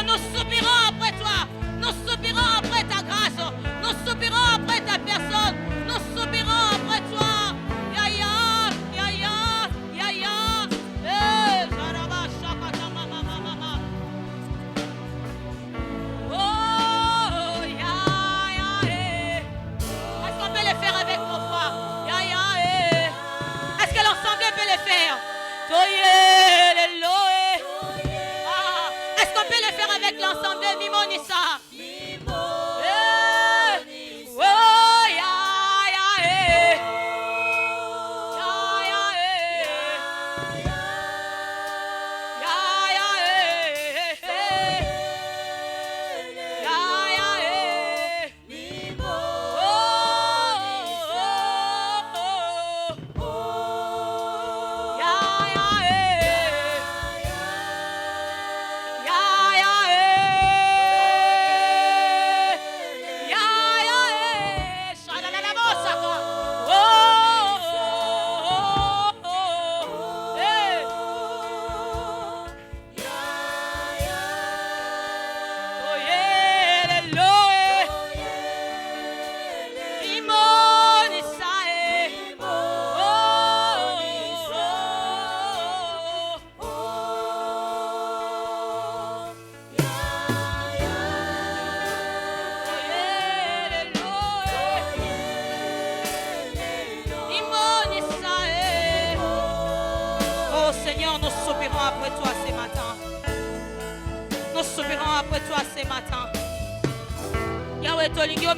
Oh, nous soupirons après toi. Nous soupirons après ta grâce. Nous soupirons après ta personne. Nous soupirons après toi. Ya ya, ya ya, ya ya. Jaraba shakata mama mama. Oh, ya ya Est-ce qu'on peut le faire avec nos voix? Ya ya Est-ce que l'ensemble peut le faire? Est-ce qu'on peut le faire avec l'ensemble? Mimonissa. Après toi ce matin, Yahweh, tolingio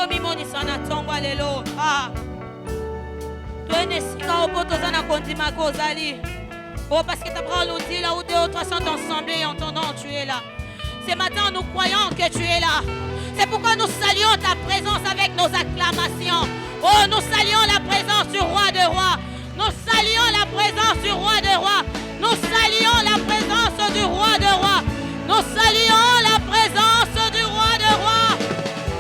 mimonisa na tongwa lelo. Toene sika opoto na kondima kozali. Oh, parce que ta parole nous dit là où 2 ou 3 sont ensemble en ton nom, tu es là. Ce matin, nous croyons que tu es là. C'est pourquoi nous saluons ta présence avec nos acclamations. Oh, nous saluons la présence du roi de rois. Nous saluons la présence du roi de rois. Nous saluons la présence du roi de rois. Nous saluons la présence du roi de rois.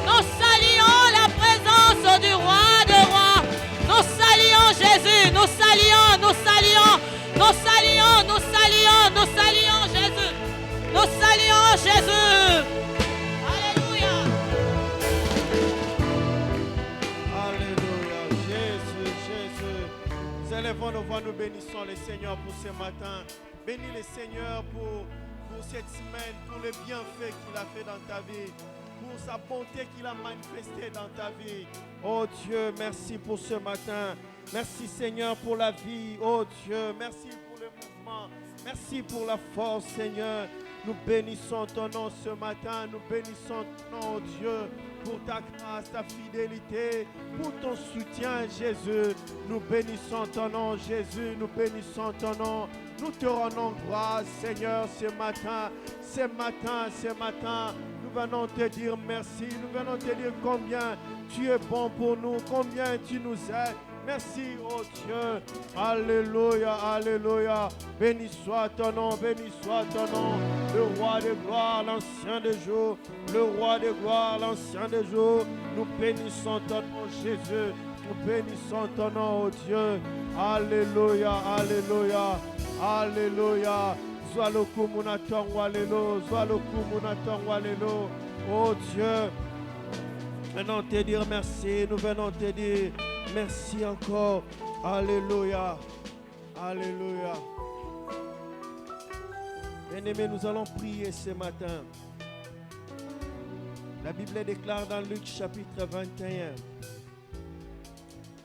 Nous saluons la présence du roi de rois. Nous saluons Jésus. Nous saluons, nous saluons. Nous saluons, nous saluons, nous saluons Jésus. Nous saluons Jésus. Alléluia. Alléluia. Jésus, Jésus. Nous élevons nos voix, nous bénissons le Seigneur pour ce matin. Bénis le Seigneur pour cette semaine, pour les bienfaits qu'il a fait dans ta vie, pour sa bonté qu'il a manifestée dans ta vie. Oh Dieu, merci pour ce matin. Merci Seigneur pour la vie. Oh Dieu, merci pour le mouvement. Merci pour la force Seigneur. Nous bénissons ton nom ce matin. Nous bénissons ton nom, oh Dieu, pour ta grâce, ta fidélité, pour ton soutien Jésus. Nous bénissons ton nom Jésus. Nous bénissons ton nom. Nous te rendons grâce, Seigneur, ce matin. Ce matin, nous venons te dire merci. Nous venons te dire combien tu es bon pour nous, combien tu nous aides. Merci, oh Dieu. Alléluia, alléluia. Béni soit ton nom, béni soit ton nom. Le roi de gloire, l'ancien des jours. Le roi de gloire, l'ancien des jours. Nous bénissons ton nom, Jésus. Nous bénissons ton nom, oh Dieu. Alléluia, alléluia. Alléluia. Zwaloku munatongwa lelo. Zwaloku munatongwa lelo. Oh Dieu. Nous venons te dire merci. Nous venons te dire merci encore. Alléluia. Alléluia. Bien-aimés, nous allons prier ce matin. La Bible déclare dans Luc chapitre 21,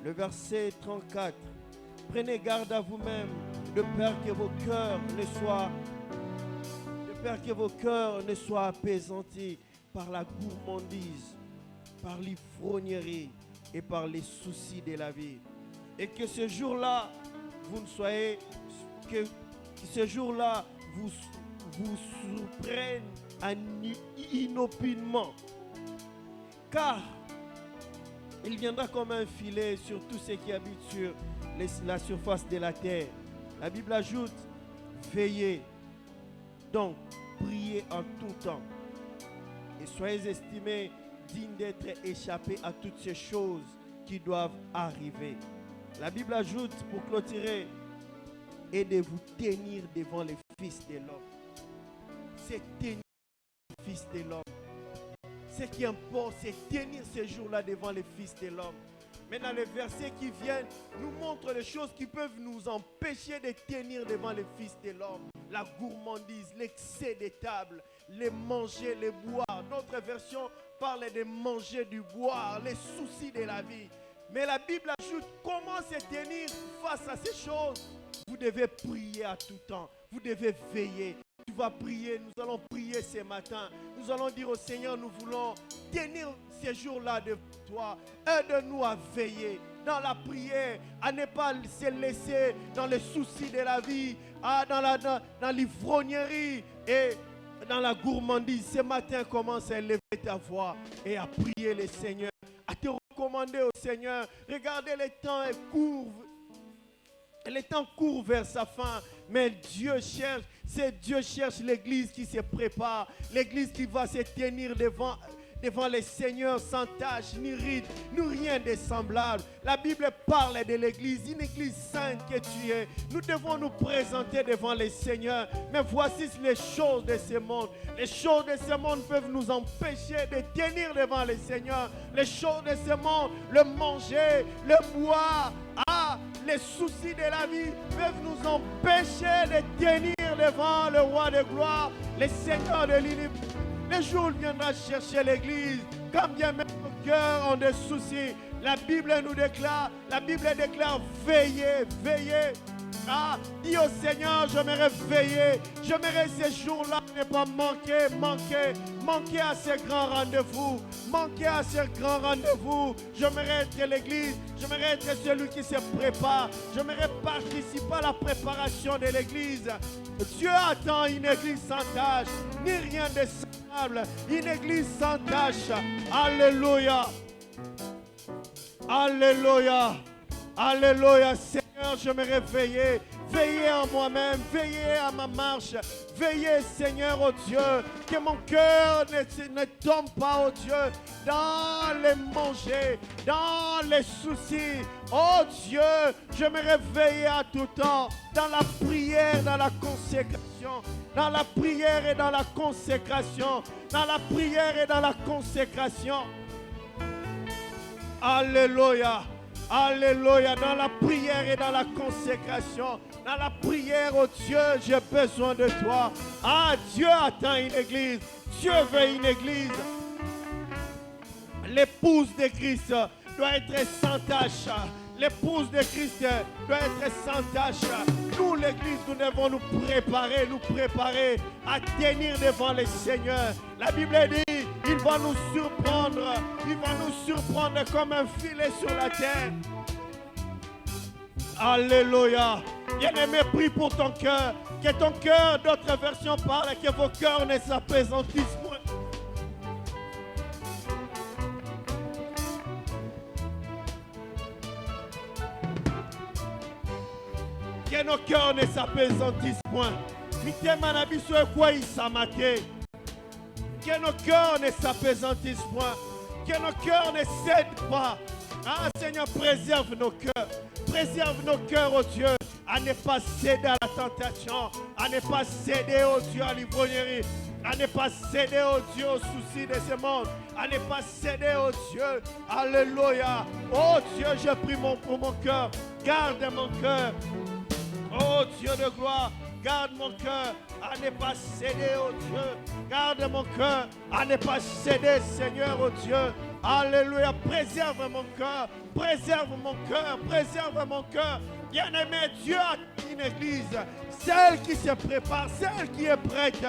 le verset 34. Prenez garde à vous-même, de peur que vos cœurs ne soient apaisantis par la gourmandise, par l'ivrognerie et par les soucis de la vie. Et que ce jour-là, vous surprenne inopinement. Car il viendra comme un filet sur tous ceux qui habitent sur la surface de la terre. La Bible ajoute, veillez, donc priez en tout temps. Et soyez estimés dignes d'être échappés à toutes ces choses qui doivent arriver. La Bible ajoute, pour clôturer, et de vous tenir devant les fils de l'homme. c'est tenir le Fils de l'homme. Ce qui importe, c'est tenir ces jours-là devant le Fils de l'homme. Maintenant, les versets qui viennent nous montrent les choses qui peuvent nous empêcher de tenir devant le Fils de l'homme. La gourmandise, l'excès des tables, les manger, les boire. Notre version parle de manger, du boire, les soucis de la vie. Mais la Bible ajoute comment se tenir face à ces choses. Vous devez prier à tout temps. Vous devez veiller. Tu vas prier, nous allons prier ce matin. Nous allons dire au Seigneur, nous voulons tenir ces jours-là de toi. Aide-nous à veiller dans la prière, à ne pas se laisser dans les soucis de la vie, dans l'ivrognerie et dans la gourmandise. Ce matin, commence à élever ta voix et à prier le Seigneur, à te recommander au Seigneur. Regardez, le temps est court. Le temps court vers sa fin, mais Dieu cherche l'église qui se prépare, l'église qui va se tenir devant le Seigneur sans tache, ni ride, ni rien de semblable. La Bible parle de l'église, une église sainte que tu es. Nous devons nous présenter devant le Seigneur. Mais voici les choses de ce monde. Les choses de ce monde peuvent nous empêcher de tenir devant le Seigneur. Les choses de ce monde, le manger, le boire, les soucis de la vie peuvent nous empêcher de tenir devant le roi de gloire, le Seigneur de l'univers. Le jour viendra chercher l'église, quand bien même nos cœurs ont des soucis. La Bible déclare, veillez, veillez. Dis au Seigneur, j'aimerais veiller, j'aimerais ces jours-là ne pas manquer à ces grands rendez-vous, J'aimerais être l'église, j'aimerais être celui qui se prépare, j'aimerais participer à la préparation de l'église. Dieu attend une église sans tâche, ni rien de semblable, une église sans tâche. Alléluia, alléluia, alléluia. Seigneur, j'aimerais veiller en moi-même, veiller à ma marche, veiller, Seigneur, oh Dieu, que mon cœur ne tombe pas, oh Dieu, dans les manger, dans les soucis. Oh Dieu, j'aimerais veiller à tout temps, dans la prière, dans la consécration, dans la prière et dans la consécration, dans la prière et dans la consécration. Alléluia. Alléluia, dans la prière et dans la consécration, dans la prière, oh Dieu, j'ai besoin de toi. Dieu attend une église, Dieu veut une église. L'épouse de Christ doit être sans tâche. L'épouse de Christ doit être sans tâche. Nous, l'église, nous devons nous préparer à tenir devant le Seigneur. La Bible dit, il va nous surprendre comme un filet sur la terre. Alléluia. Bien-aimé, prie pour ton cœur. Que ton cœur, d'autres versions parlent, que vos cœurs ne s'apaisantissent point. Que nos cœurs ne s'apaisantissent point. Que nos cœurs ne s'apaisantissent point. Que nos cœurs ne cèdent pas. Seigneur, préserve nos cœurs. Préserve nos cœurs, oh Dieu, à ne pas céder à la tentation, à ne pas céder, oh Dieu, à l'ivrognerie, à ne pas céder, oh Dieu, aux soucis de ce monde, à ne pas céder, oh Dieu. Alléluia. Oh Dieu, je prie pour mon cœur. Garde mon cœur. Oh Dieu de gloire, garde mon cœur à ne pas céder, oh Dieu. Garde mon cœur à ne pas céder, Seigneur, oh Dieu. Alléluia, préserve mon cœur, préserve mon cœur, préserve mon cœur. Bien-aimé, Dieu a une église, celle qui se prépare, celle qui est prête.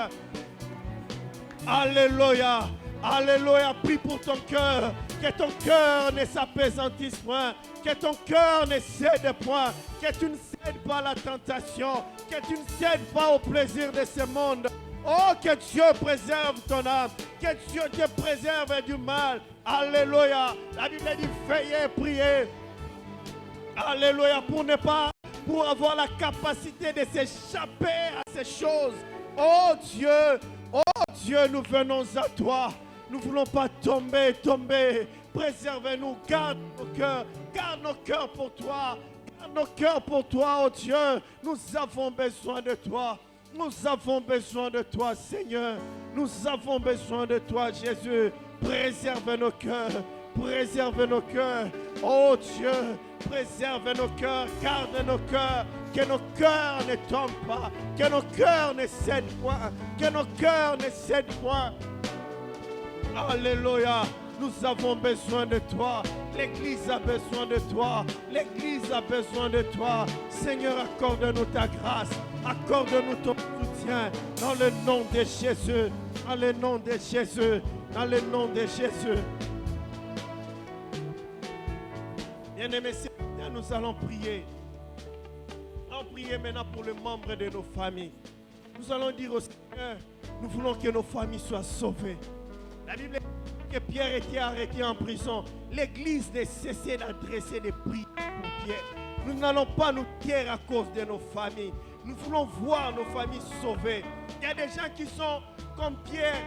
Alléluia, alléluia, prie pour ton cœur, que ton cœur ne s'apaisantisse point, que ton cœur ne cède point, que tu ne cèdes pas à la tentation, que tu ne cèdes pas au plaisir de ce monde. Oh, que Dieu préserve ton âme, que Dieu te préserve du mal. Alléluia. La Bible dit veillez, priez. Alléluia. Pour avoir la capacité de s'échapper à ces choses. Oh Dieu, nous venons à toi. Nous ne voulons pas tomber. Préserve-nous, garde nos cœurs pour toi. Garde nos cœurs pour toi, oh Dieu. Nous avons besoin de toi. Nous avons besoin de toi, Seigneur. Nous avons besoin de toi, Jésus. Préserve nos cœurs. Préserve nos cœurs. Oh Dieu, préserve nos cœurs. Garde nos cœurs. Que nos cœurs ne tombent pas. Que nos cœurs ne cèdent point. Que nos cœurs ne cèdent point. Alléluia. Nous avons besoin de toi. L'Église a besoin de toi. L'Église a besoin de toi. Seigneur, accorde-nous ta grâce. Accorde-nous ton soutien. Dans le nom de Jésus. Dans le nom de Jésus. Dans le nom de Jésus. Bien-aimés, nous allons prier. Nous allons prier maintenant pour les membres de nos familles. Nous allons dire au Seigneur, nous voulons que nos familles soient sauvées. La Bible dit que Pierre était arrêté en prison. L'Église ne cessait d'adresser des prières pour Pierre. Nous n'allons pas nous taire à cause de nos familles. Nous voulons voir nos familles sauvées. Il y a des gens qui sont comme Pierre,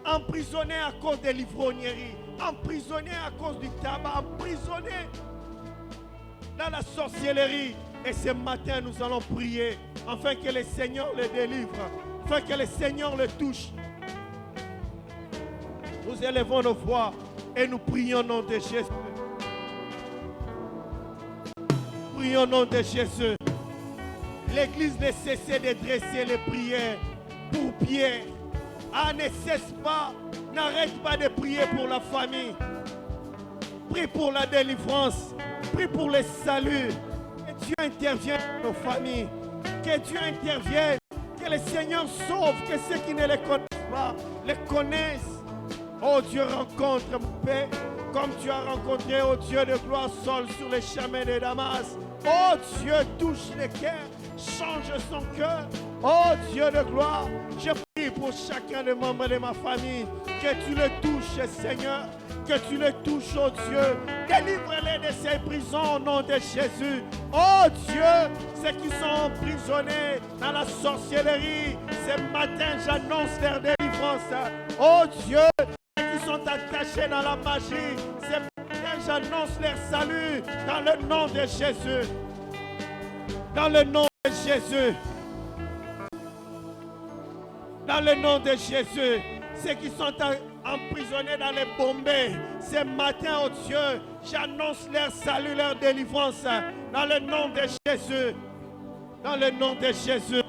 emprisonnés à cause des livrogneries, emprisonnés à cause du tabac, emprisonnés dans la sorcellerie. Et ce matin, nous allons prier afin que le Seigneur les délivre, afin que le Seigneur les touche. Nous élevons nos voix et nous prions au nom de Jésus. Prions au nom de Jésus. L'Église ne cessait de dresser les prières pour Pierre. Ah, ne cesse pas, n'arrête pas de prier pour la famille. Prie pour la délivrance. Prie pour le salut. Que Dieu intervienne dans nos familles. Que Dieu intervienne. Que le Seigneur sauve. Que ceux qui ne les connaissent pas les connaissent. Oh Dieu, rencontre mon Père. Comme tu as rencontré, oh Dieu de gloire, Saul sur les chemins de Damas. Oh Dieu, touche les cœurs. Change son cœur. Oh Dieu de gloire, je prie pour chacun des membres de ma famille. Que tu le touches, Seigneur. Que tu le touches, oh Dieu. Délivre-les de ces prisons au nom de Jésus. Oh Dieu, ceux qui sont emprisonnés dans la sorcellerie, ce matin, j'annonce leur délivrance. Oh Dieu, ceux qui sont attachés dans la magie, ce matin, j'annonce leur salut dans le nom de Jésus. Dans le nom de Jésus. Dans le nom de Jésus, ceux qui sont emprisonnés dans les bombées, ce matin, oh Dieu, j'annonce leur salut, leur délivrance, dans le nom de Jésus. Dans le nom de Jésus.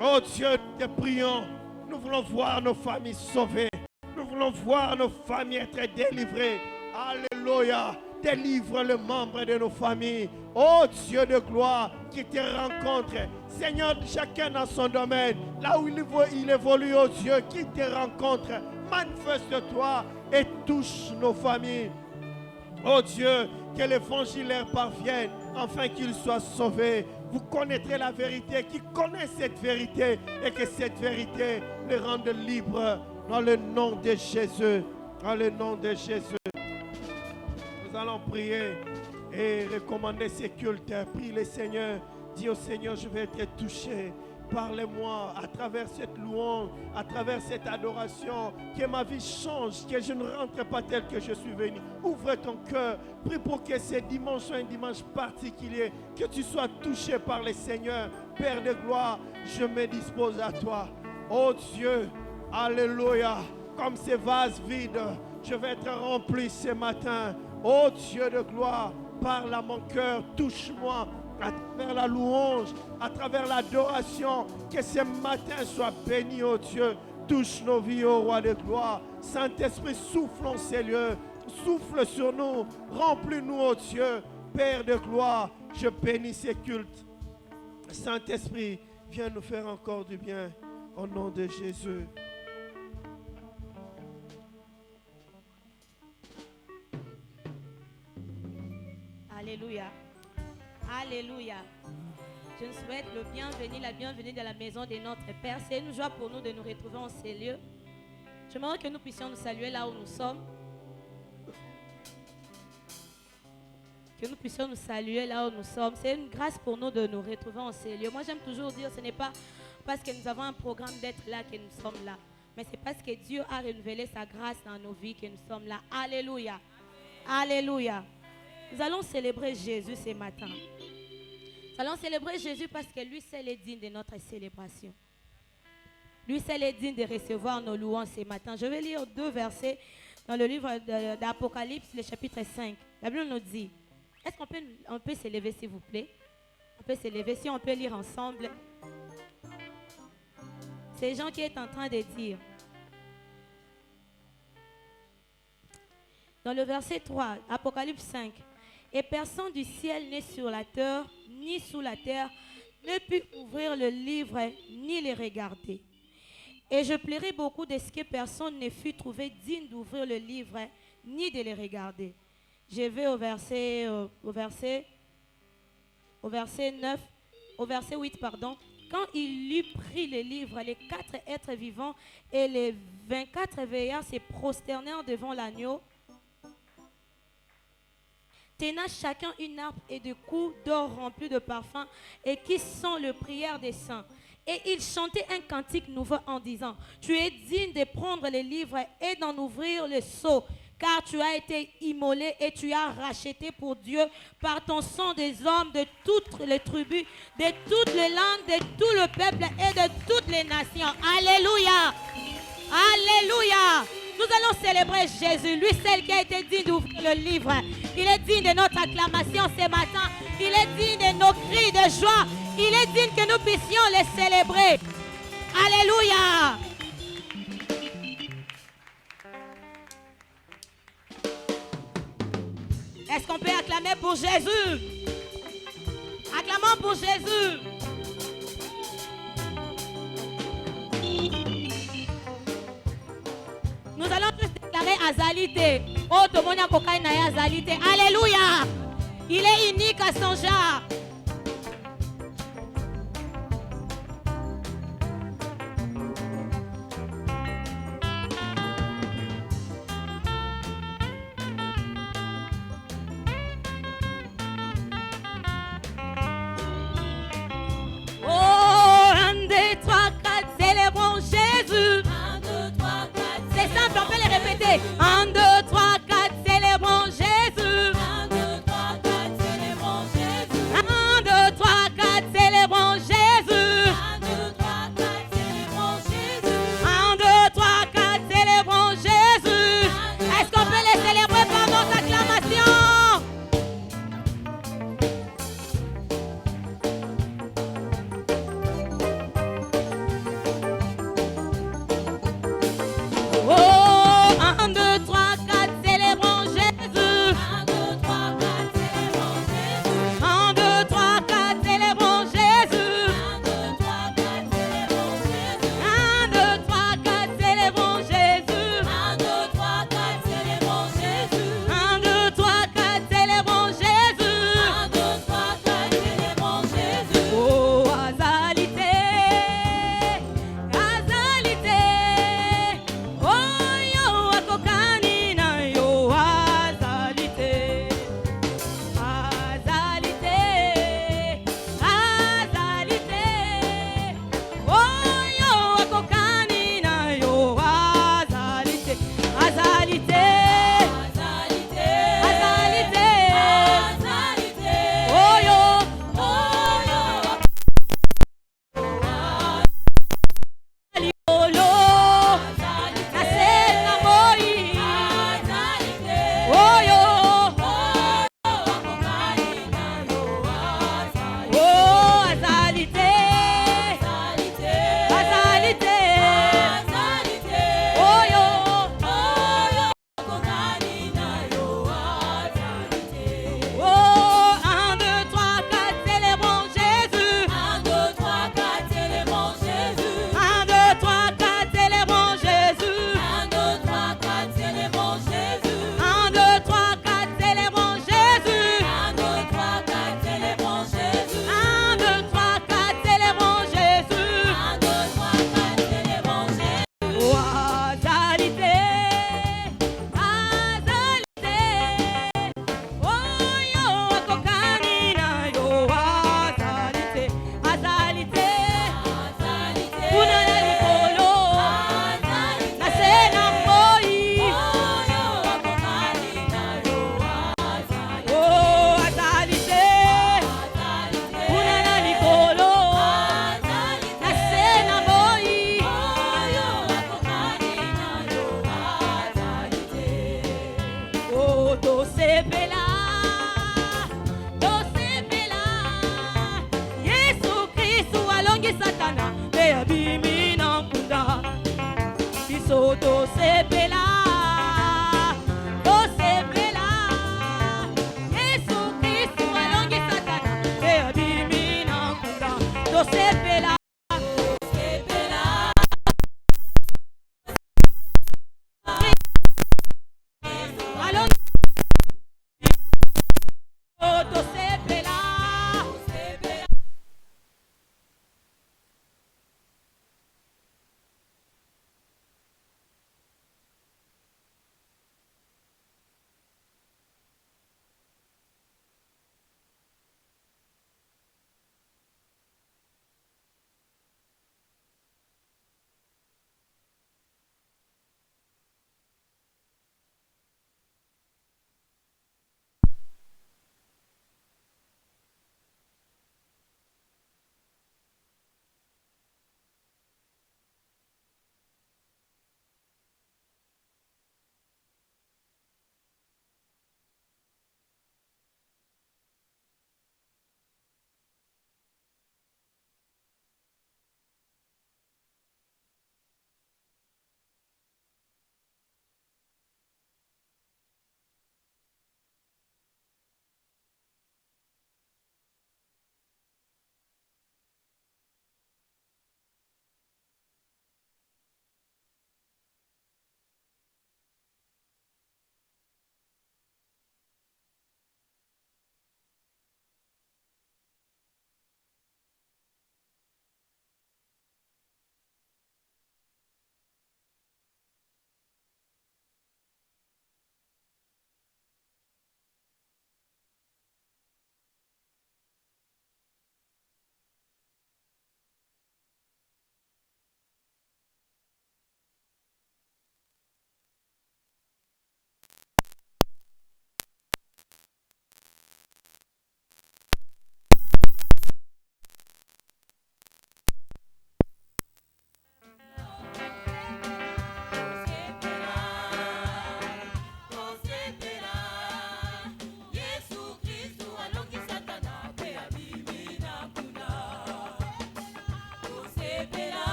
Oh Dieu, nous te prions. Nous voulons voir nos familles sauvées. Nous voulons voir nos familles être délivrées. Alléluia. Délivre le membre de nos familles. Oh Dieu de gloire, qui te rencontre. Seigneur, chacun dans son domaine, là où il évolue, oh Dieu, qui te rencontre. Manifeste-toi et touche nos familles. Oh Dieu, que l'évangile leur parvienne, afin qu'ils soient sauvés. Vous connaîtrez la vérité, qui connaît cette vérité, et que cette vérité les rende libres. Dans le nom de Jésus. Dans le nom de Jésus. Nous allons prier et recommander ces cultes. Prie le Seigneur. Dis au Seigneur, je vais être touché. Parlez-moi à travers cette louange, à travers cette adoration. Que ma vie change, que je ne rentre pas tel que je suis venu. Ouvre ton cœur. Prie pour que ce dimanche soit un dimanche particulier. Que tu sois touché par le Seigneur. Père de gloire, je me dispose à toi. Oh Dieu, alléluia. Comme ces vases vides, je vais être rempli ce matin. Oh Dieu de gloire, parle à mon cœur, touche-moi à travers la louange, à travers l'adoration. Que ce matin soit béni, oh Dieu. Touche nos vies, oh Roi de gloire. Saint-Esprit, souffle en ces lieux. Souffle sur nous. Remplis-nous, oh Dieu. Père de gloire, je bénis ces cultes. Saint-Esprit, viens nous faire encore du bien. Au nom de Jésus. Alléluia. Alléluia. Je nous souhaite le bienvenu, la bienvenue dans la maison de notre Père. C'est une joie pour nous de nous retrouver en ces lieux. J'aimerais que nous puissions nous saluer là où nous sommes. Que nous puissions nous saluer là où nous sommes. C'est une grâce pour nous de nous retrouver en ces lieux. Moi, j'aime toujours dire, ce n'est pas parce que nous avons un programme d'être là que nous sommes là. Mais c'est parce que Dieu a renouvelé sa grâce dans nos vies que nous sommes là. Alléluia. Alléluia. Nous allons célébrer Jésus ce matin. Nous allons célébrer Jésus parce que lui seul est digne de notre célébration. Lui seul est digne de recevoir nos louanges ce matin. Je vais lire 2 versets dans le livre d'Apocalypse, le chapitre 5. La Bible nous dit, est-ce qu'on peut s'élever s'il vous plaît? On peut s'élever, si on peut lire ensemble. C'est Jean qui est en train de dire. Dans le verset 3, Apocalypse 5. Et personne du ciel n'est sur la terre, ni sous la terre, ne put ouvrir le livre, ni le regarder. Et je pleurai beaucoup de ce que personne ne fut trouvé digne d'ouvrir le livre, ni de le regarder. Je vais au verset 9, au verset 8, pardon. Quand il eut pris le livre, les 4 êtres vivants et les 24 veillards se prosternèrent devant l'agneau, tenant chacun une harpe et de coups d'or remplis de parfums et qui sont les prières des saints. Et il chantait un cantique nouveau en disant, tu es digne de prendre le livre et d'en ouvrir le sceau, car tu as été immolé et tu as racheté pour Dieu par ton sang des hommes de toutes les tribus, de toutes les langues, de tout le peuple et de toutes les nations. Alléluia! Alléluia! Nous allons célébrer Jésus, lui seul qui a été digne d'ouvrir le livre. Il est digne de notre acclamation ce matin. Il est digne de nos cris de joie. Il est digne que nous puissions le célébrer. Alléluia! Est-ce qu'on peut acclamer pour Jésus? Acclamons pour Jésus. Nous allons tous déclarer Azalité. Oh, tout le monde a cocaïne à Azalité. Alléluia. Il est unique à son genre. Oh, 1, 2, 3, 4, célébrons Jésus. 1, 2, 3, 4. C'est simple, on peut les répéter. 1, 2, 3, 4, célébrons Jésus. 1, 2, 3, 4, célébrons Jésus. 1,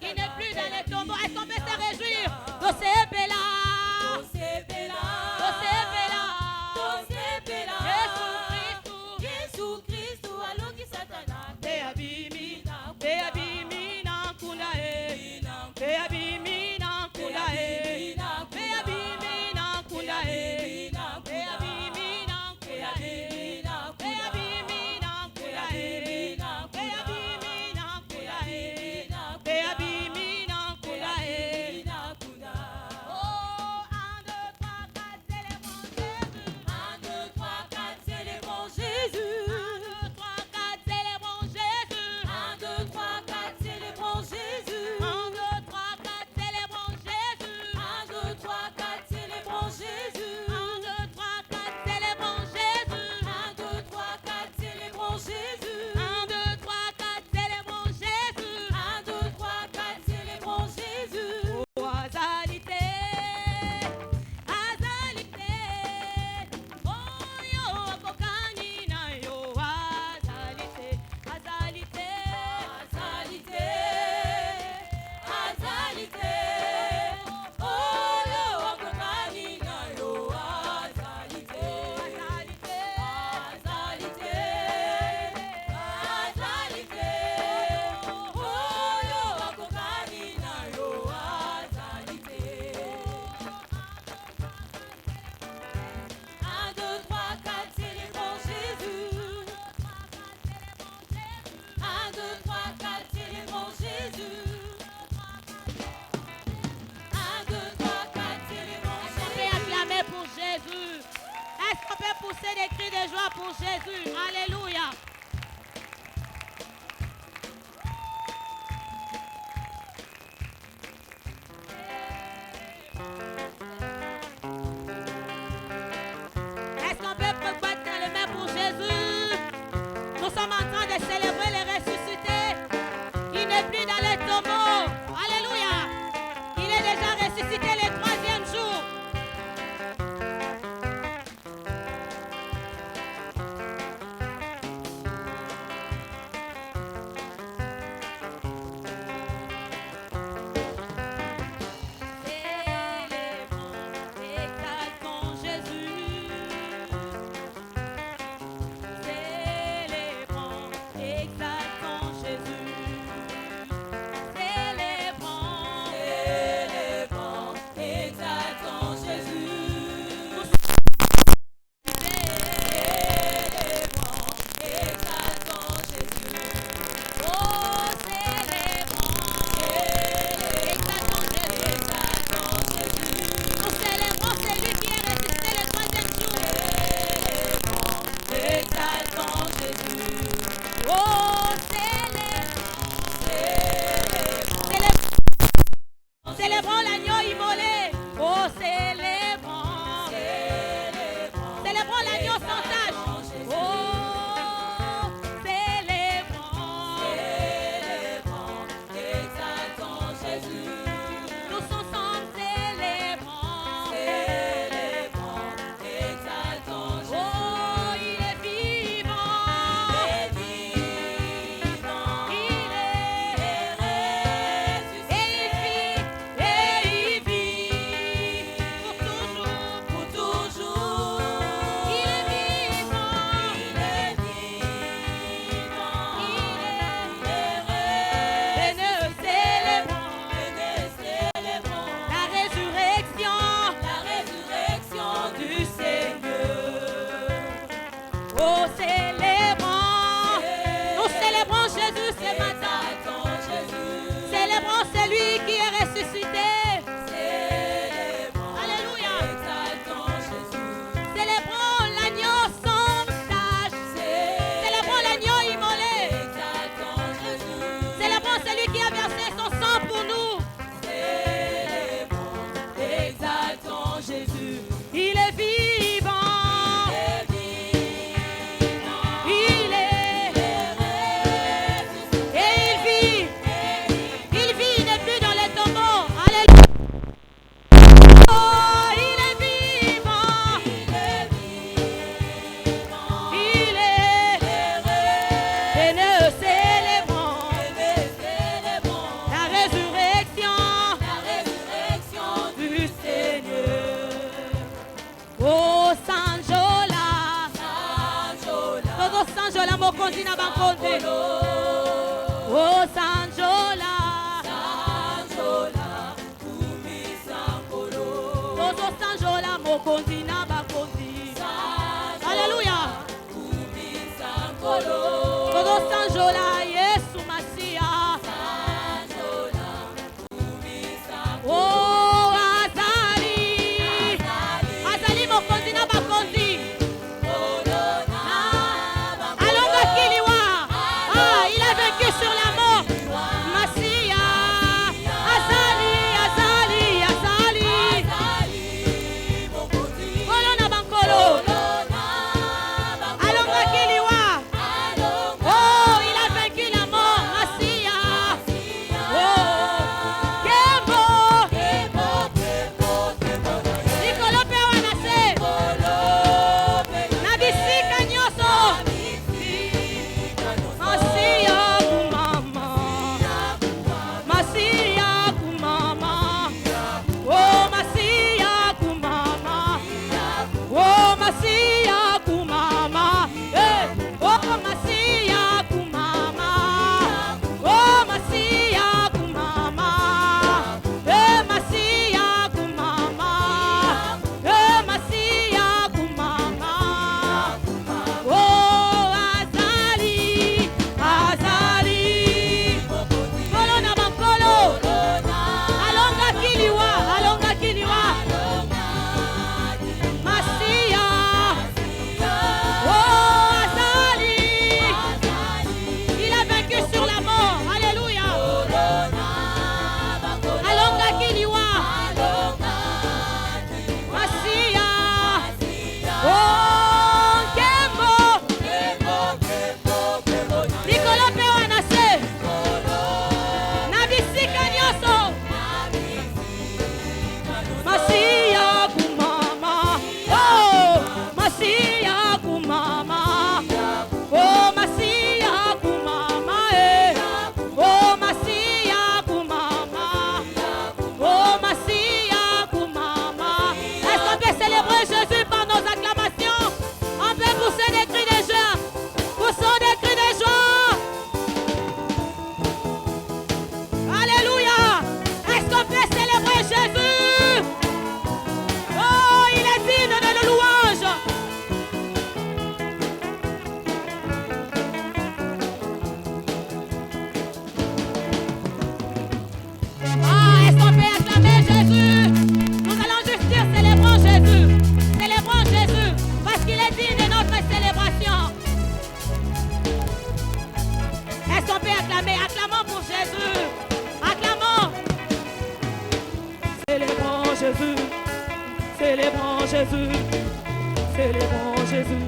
Il n'est plus dans les tombeaux. Est-ce qu'on peut se réjouir? Dosebela. Pousser des cris de joie pour Jésus. Alléluia. Est-ce qu'on peut battre dans les mains pour Jésus? Nous sommes en train de célébrer les ressuscités. Il n'est plus dans les tombeaux. Alléluia. Il est déjà ressuscité le troisième jour. Célébrons l'agneau immolé. Oh, célébrons. Célébrons l'agneau sans tache. Oh, célébrons. Exaltons Jésus. Tous ensemble célébrons. Exaltons Jésus. Oh, il est vivant. Il est ressuscité. Et il vit pour toujours. Il est vivant. Et nous célébrons la résurrection du Seigneur. Oh, célébrons. Nous célébrons Jésus ce matin. Célébrons celui qui est ressuscité. Alléluia. Célébrons l'agneau sans tache. Célébrons l'agneau immolé. Célébrons celui qui a versé son sang pour nous. Exaltons Jésus. Il est vivant. Il est et mokonzi. Oh Sanjola. Tozo Sanjola mokonzi na bakonzi. Alléluia. Tozo Sanjola Yesu Masia. Oh Azali mokonzi na bakonzi. Alonga kiliwa. Ah, il a vaincu sur la mort. Masia. Azali. Kolona bankolo. Alonga kiliwa. Oh, il a vaincu la mort. Masia. Oh, Kembo. Nikolo pe wanase. Nabisika nyoso. Masia kumama. Masia kumama. Oh, Masia kumama. Oh, Masia kumama. Eh, oh, Masia kumama. Oh, Masia kumama. Eh, Masia kumama. Eh, Masia kumama. Oh, Azali. Kolona bankolo. Alonga kiliwa. Masia. Oh, Azali. Il a vaincu sur la mort. Alléluia. Alonga kiliwa. Masia. Oh, Kembo. Nikolo pe wanase. Nabisika nyoso. Masia kumama. Oh, Masia kumama. Oh, Masia kumama. Oh, Masia kumama. Oh, Masia kumama. Est-ce qu'on peut célébrer Jésus par nos acclamations? On peut pousser des cris de joie. Poussons des cris de joie. Alléluia. Est-ce qu'on peut célébrer Jésus? Oh, il est digne de nos louanges. Ah, est-ce qu'on peut acclamer Jésus? Nous allons juste dire célébrons Jésus. Célébrons Jésus parce qu'il est digne de notre célébration. Est-ce qu'on peut acclamer? Acclamons pour Jésus. Acclamons. Célébrons Jésus. Célébrons Jésus. Célébrons Jésus.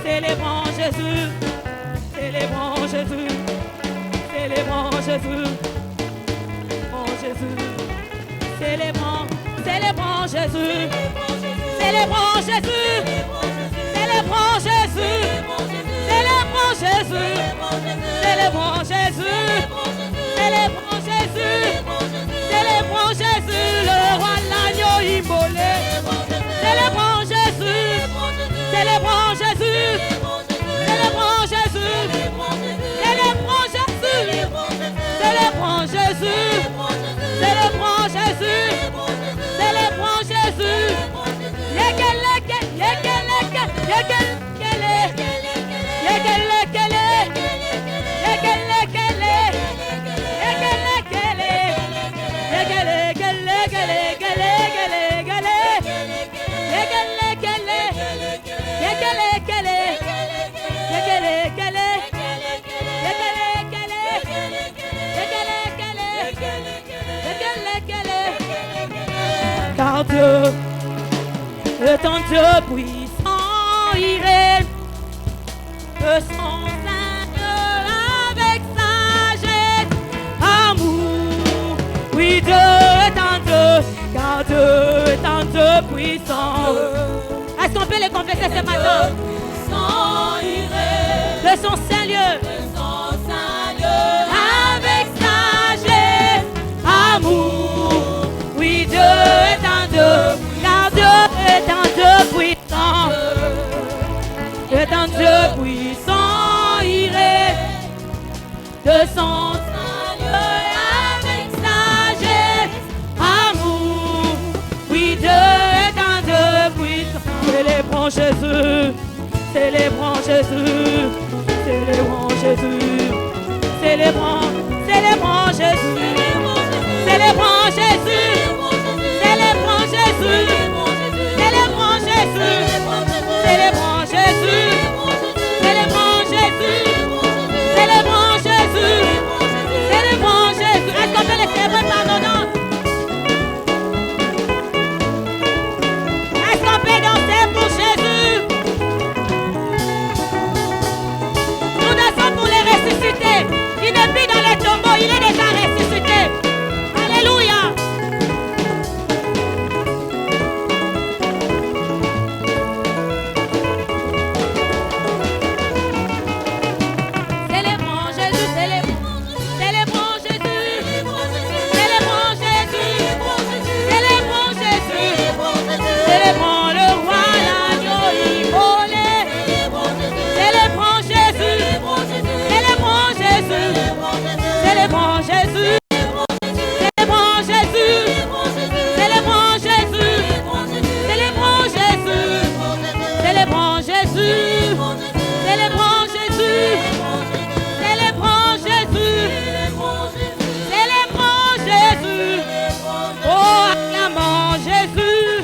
Célébrons Jésus. Célébrons Jésus. Célébrons Jésus. Célébrons Jésus. Célébrons Jésus. Célébrons Jésus. Célébrons Jésus. Célébrons Jésus. Célébrons Jésus. Célébrons Jésus. Le roi de l'agneau immolé. Célébrons Jésus. Célébrons Jésus. Célébrons Jésus. Célébrons Jésus. Célébrons Jésus. Célébrons Jésus. Célébrons Jésus. Car Dieu est un Dieu puissant, il règne de son Seigneur avec sagesse, amour. Oui, Dieu est un Dieu, car Dieu est un Dieu puissant. Est-ce qu'on peut les confesser ce matin? De son Seigneur, avec sagesse, amour. Oui, Dieu est un Dieu, car Dieu est un Dieu puissant. Est un Dieu puissant, il est son salut avec sagesse, amour, oui, Dieu est un Dieu puissant. Célébrons Jésus, célébrons Jésus, célébrons Jésus, célébrons, célébrons Jésus, célébrons Jésus, célébrons Jésus, célébrons Jésus, célébrons Jésus, célébrons Jésus, célébrons Jésus, célébrons Jésus. Est-ce qu'on peut les célébrer pardonnant? Est-ce qu'on peut danser pour Jésus? Nous dansons pour les ressuscités. Il n'est plus dans les tombeaux, il est déjà ressuscité. Alléluia. Célébrons Jésus, célébrons Jésus, célébrons Jésus, célébrons Jésus, célébrons le roi, l'agneau immolé, célébrons Jésus, célébrons Jésus, célébrons Jésus, célébrons Jésus, célébrons Jésus, célébrons Jésus, célébrons Jésus, célébrons Jésus, célébrons Jésus, célébrons Jésus. Oh, acclamons Jésus,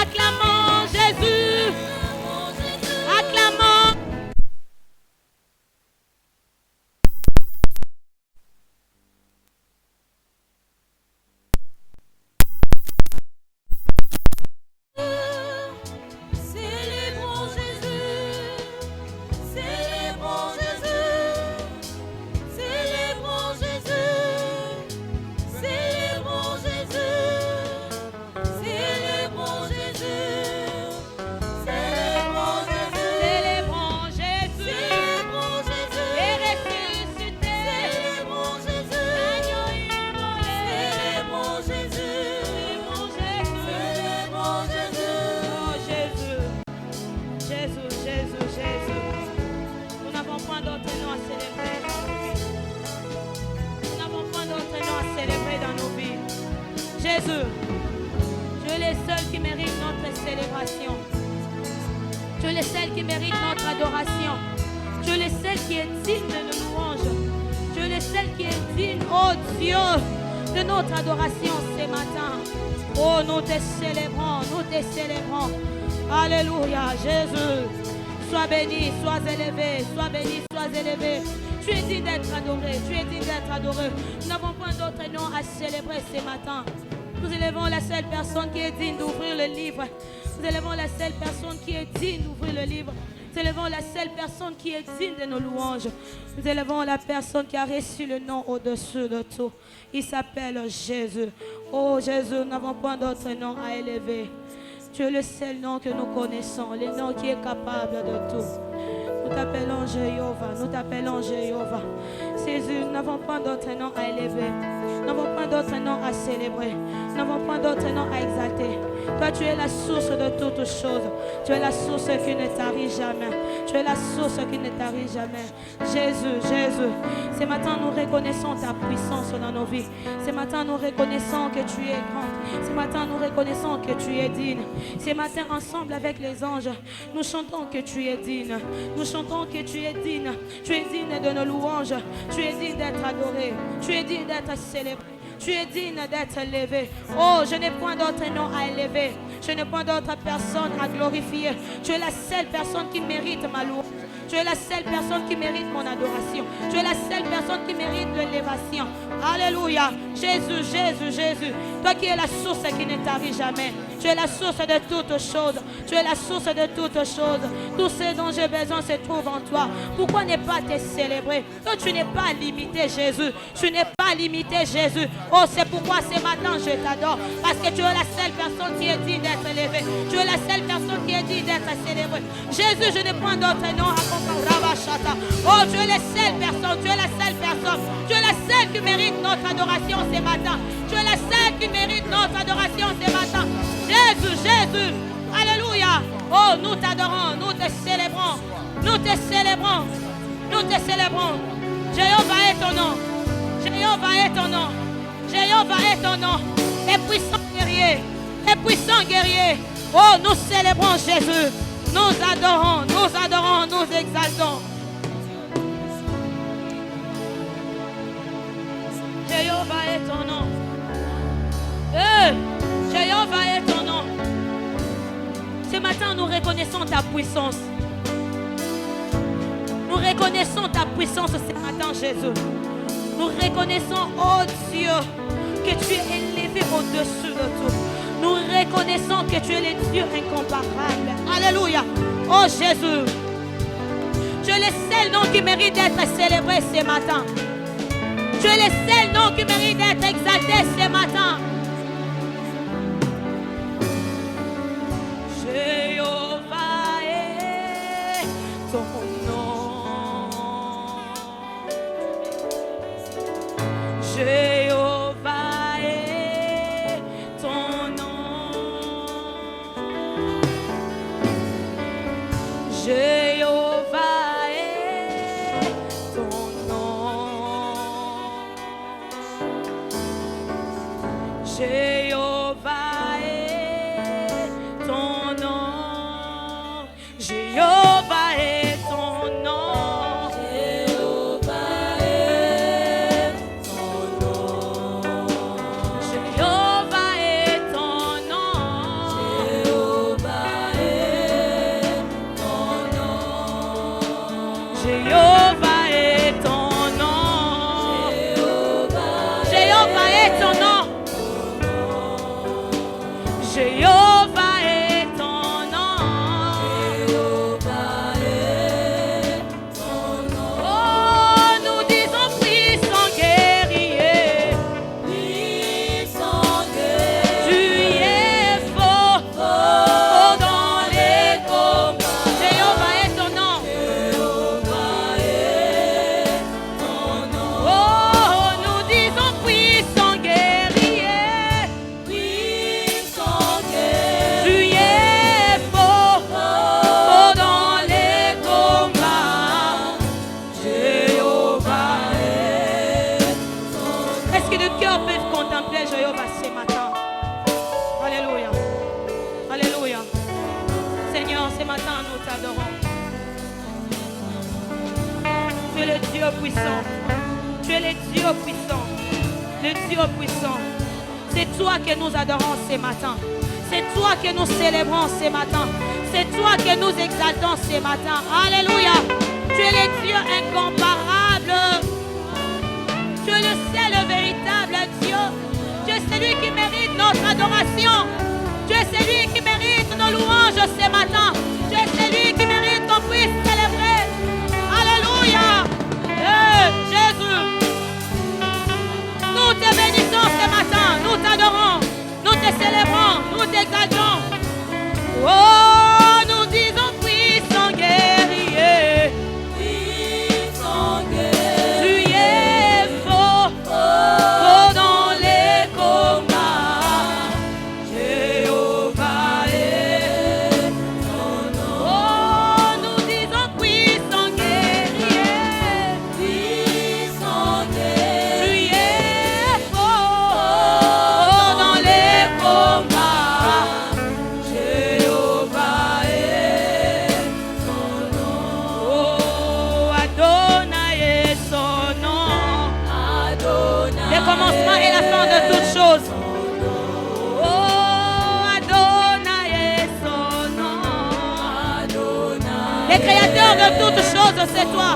acclamons Jésus, acclamons. Célébrons Jésus, célébrons Jésus, célébrons Jésus, célébrons Jésus, célébrons Jésus, célébrons Jésus, célébrons Jésus, les ressuscités, célébrons Jésus, l'agneau immolé, célébrons Jésus, célébrons Jésus, oh Jésus, Jésus, Jésus, Jésus. Nous n'avons point d'autre nom à célébrer dans nos vies. Nous n'avons point d'autre nom à célébrer dans nos vies. Jésus, tu es le seul qui mérite notre célébration. Tu es le seul qui mérite notre adoration. Tu es le seul qui est digne de nos louanges. Tu es le seul qui est digne, oh Dieu, de notre adoration ce matin. Oh, nous te célébrons, nous te célébrons. Alléluia, Jésus. Sois béni, sois élevé, sois béni, sois élevé. Tu es digne d'être adoré, tu es digne d'être adoré. Nous n'avons point d'autre nom à célébrer ce matin. Nous élevons la seule personne qui est digne d'ouvrir le livre. Nous élevons la seule personne qui est digne d'ouvrir le livre. Nous élevons la seule personne qui est digne de nos louanges. Nous élevons la personne qui a reçu le nom au-dessus de tout. Il s'appelle Jésus. Oh Jésus, nous n'avons point d'autre nom à élever. Tu es le seul nom que nous connaissons, le nom qui est capable de tout. Nous t'appelons Jéhovah, nous t'appelons Jéhovah. Jésus, nous n'avons pas d'autre nom à élever. Nous n'avons pas d'autre nom à célébrer. Nous n'avons pas d'autre nom à exalter. Toi, tu es la source de toutes choses. Tu es la source qui ne tarit jamais. Tu es la source qui ne tarit jamais. Jésus, Jésus. Ce matin, nous reconnaissons ta puissance dans nos vies. Ce matin, nous reconnaissons que tu es grand. Ce matin, nous reconnaissons que tu es digne. Ce matin, ensemble avec les anges, nous chantons que tu es digne. Nous chantons que tu es digne. Tu es digne de nos louanges. Tu es digne d'être adoré. Tu es digne d'être célébré. Tu es digne d'être élevé. Oh, je n'ai point d'autre nom à élever. Je n'ai point d'autre personne à glorifier. Tu es la seule personne qui mérite ma louange. Tu es la seule personne qui mérite mon adoration. Tu es la seule personne qui mérite l'élévation. Alléluia. Jésus, Jésus, Jésus. Toi qui es la source qui ne tarit jamais. Tu es la source de toutes choses. Tu es la source de toutes choses. Tout ce dont j'ai besoin se trouve en toi. Pourquoi ne pas te célébrer? Toi, tu n'es pas limité, Jésus. Tu n'es pas limité, Jésus. Oh, c'est pourquoi ce matin je t'adore. Parce que tu es la seule personne qui est digne d'être élevée. Tu es la seule personne qui est digne d'être célébrée. Jésus, je n'ai point d'autre nom à oh, tu es la seule personne, tu es la seule personne, tu es la seule qui mérite notre adoration ce matin. Tu es la seule qui mérite notre adoration ce matin. Jésus, Jésus, alléluia. Oh, nous t'adorons, nous te célébrons, nous te célébrons, nous te célébrons. Jéhovah est ton nom. Jéhovah est ton nom. Les puissants guerriers. Les puissants guerriers. Oh, nous célébrons Jésus. Nous adorons, nous exaltons. Jéhovah est ton nom. Jéhovah est ton nom. Ce matin, nous reconnaissons ta puissance. Nous reconnaissons ta puissance ce matin, Jésus. Nous reconnaissons, oh Dieu, que tu es élevé au-dessus de tout. Nous reconnaissons que tu es le Dieu incomparable. Alléluia. Oh Jésus. Tu es le seul nom qui mérite d'être célébré ce matin. Tu es le seul nom qui mérite d'être exalté ce matin. Jéhovah est ton nom. Jéhovah est ton nom. Jéhovah est ton nom. Jéhovah est ton nom. Jéhovah est ton nom. Jéhovah est ton nom. Jéhovah est ton nom. Jéhovah est ton nom. Jéhovah est ton nom. Jéhovah est ton nom. Jéhovah est ton nom. Jéhovah est ton nom. Oh, nous disons puissant guerrier. Puissant guerrier. Tu es fort, fort dans les combats. Jéhovah est ton nom. Jéhovah est ton nom. Oh, nous disons puissant guerrier. Puissant guerrier. Tu es fort, fort dans les combats. Jéhovah est ton nom. Est-ce que le cœur peut contempler Jéhovah ce matin? Alléluia. Alléluia. Seigneur, ce matin, nous t'adorons. Tu es le Dieu puissant. Tu es le Dieu puissant. Le Dieu puissant. C'est toi que nous adorons ce matin. C'est toi que nous célébrons ce matin. C'est toi que nous exaltons ce matin. Alléluia. Tu es le Dieu incomparable. Tu es le seul véritable Dieu. Tu es celui qui mérite notre adoration. Tu es celui qui mérite nos louanges ce matin. Tu es celui qui mérite qu'on puisse célébrer. Alléluia. Jésus. Nous te bénissons ce matin. Nous t'adorons. Nous te célébrons. Nous t'exaltons. Oh, nous disons puissant guerrier. Puissant guerrier. Tu es fort, fort dans les combats. Jéhovah est ton nom. Oh, nous disons puissant guerrier. Puissant guerrier. Tu es fort, fort dans les combats. Jéhovah est son nom. Oh, Adonai est son nom. Adonai. Le commencement et la fin de toutes choses. Oh, Adonai est son nom. Adonai. Le créateur de toutes choses, c'est toi.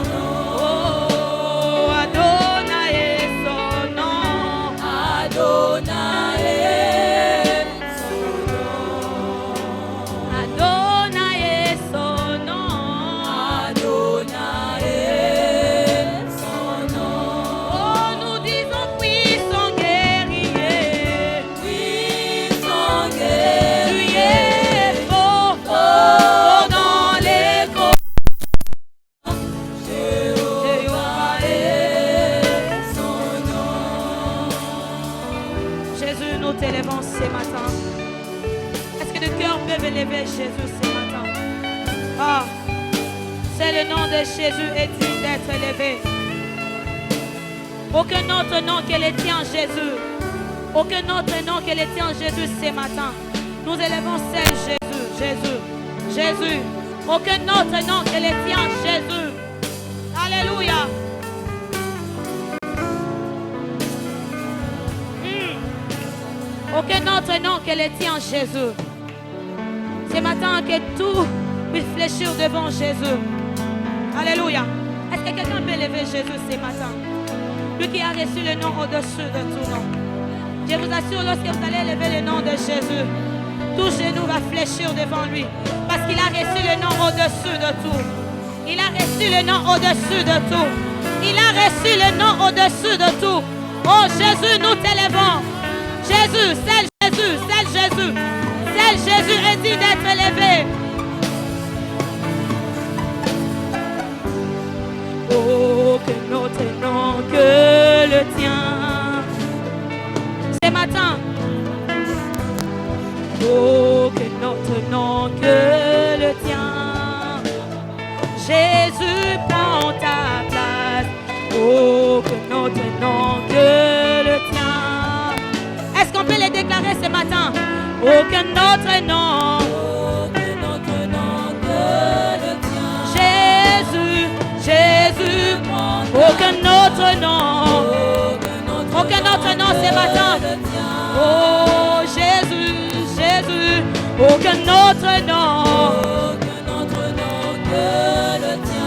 Oh, Adonai est son nom. Adonai est son nom. Adonai est son nom. Adonai est son nom. Oh, nous disons puissant guerrier. Puissant guerrier. Tu es fort, fort dans les combats. Jéhovah est son nom. Jésus, nous t'élevons ce matin. Est-ce que le cœur peut élever Jésus ce matin? Ah, c'est le nom de Jésus est digne d'être élevé. Aucun autre nom que le tien, Jésus. Aucun autre nom que le tien, Jésus, ce matin. Nous élevons seul Jésus, Jésus, Jésus. Aucun autre nom que le tien, Jésus. Alléluia. Aucun autre nom que le tien, Jésus. Ce matin, que tout puisse fléchir devant Jésus. Alléluia. Est-ce que quelqu'un peut lever Jésus ce matin? Lui qui a reçu le nom au-dessus de tout nom. Je vous assure, lorsque vous allez lever le nom de Jésus, tout genou va fléchir devant lui. Parce qu'il a reçu le nom au-dessus de tout. Il a reçu le nom au-dessus de tout. Il a reçu le nom au-dessus de tout. Oh Jésus, nous t'élevons. Jésus, seul Jésus, seul Jésus. Seul Jésus est digne d'être élevé. Aucun autre nom que le tien. Ce matin, aucun autre nom que le tien. Jésus prend ta place. Aucun autre nom que le tien. Est-ce qu'on peut le déclarer ce matin? Aucun autre nom. Aucun autre nom que le tien. Jésus, Jésus, aucun autre nom. Aucun autre nom ce matin. Oh Jésus, Jésus, aucun autre nom.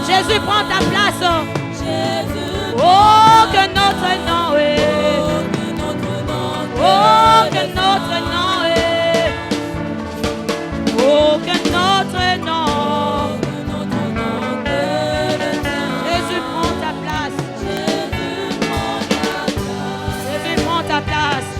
Jésus prend ta place. Aucun autre nom. Aucun autre nom. Aucun autre nom. Jésus prend ta place. Jésus prend ta place.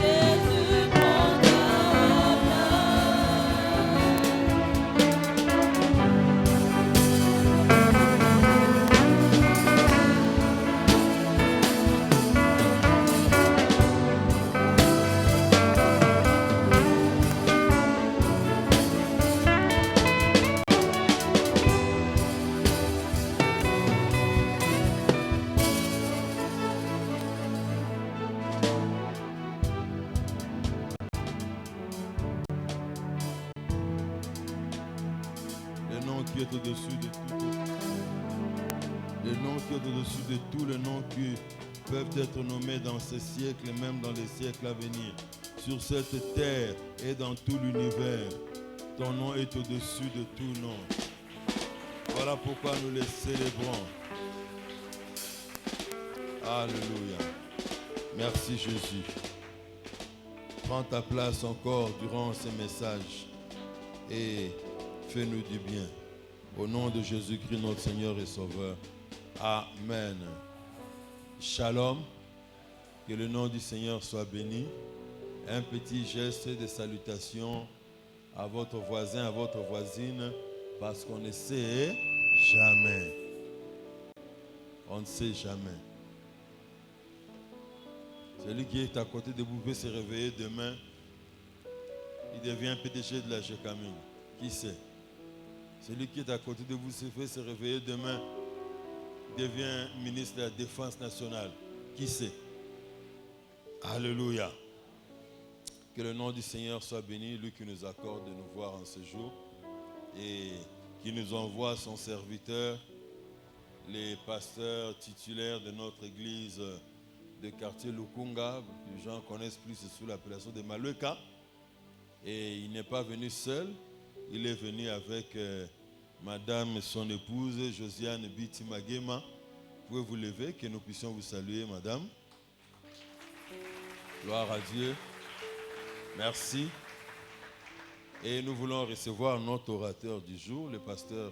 Qui est au-dessus de tout. Le nom qui est au-dessus de tout, le nom qui peuvent être nommés dans ce siècle et même dans les siècles à venir. Sur cette terre et dans tout l'univers, ton nom est au-dessus de tout nom. Voilà pourquoi nous les célébrons. Alléluia. Merci Jésus. Prends ta place encore durant ces messages et fais-nous du bien. Au nom de Jésus-Christ, notre Seigneur et Sauveur. Amen. Shalom. Que le nom du Seigneur soit béni. Un petit geste de salutation à votre voisin, à votre voisine, parce qu'on ne sait jamais. On ne sait jamais. Celui qui est à côté de vous peut se réveiller demain. Il devient PDG de la GECAMIN. Qui sait? Celui qui est à côté de vous se fait se réveiller demain, devient ministre de la Défense nationale. Qui sait? Alléluia. Que le nom du Seigneur soit béni, lui qui nous accorde de nous voir en ce jour et qui nous envoie son serviteur, les pasteurs titulaires de notre église de quartier Lukunga. Les gens connaissent plus sous l'appellation de Malweka. Et il n'est pas venu seul. Il est venu avec madame et son épouse, Josiane Biti Magema. Vous pouvez vous lever, que nous puissions vous saluer, madame. Gloire à Dieu. Merci. Et nous voulons recevoir notre orateur du jour, le pasteur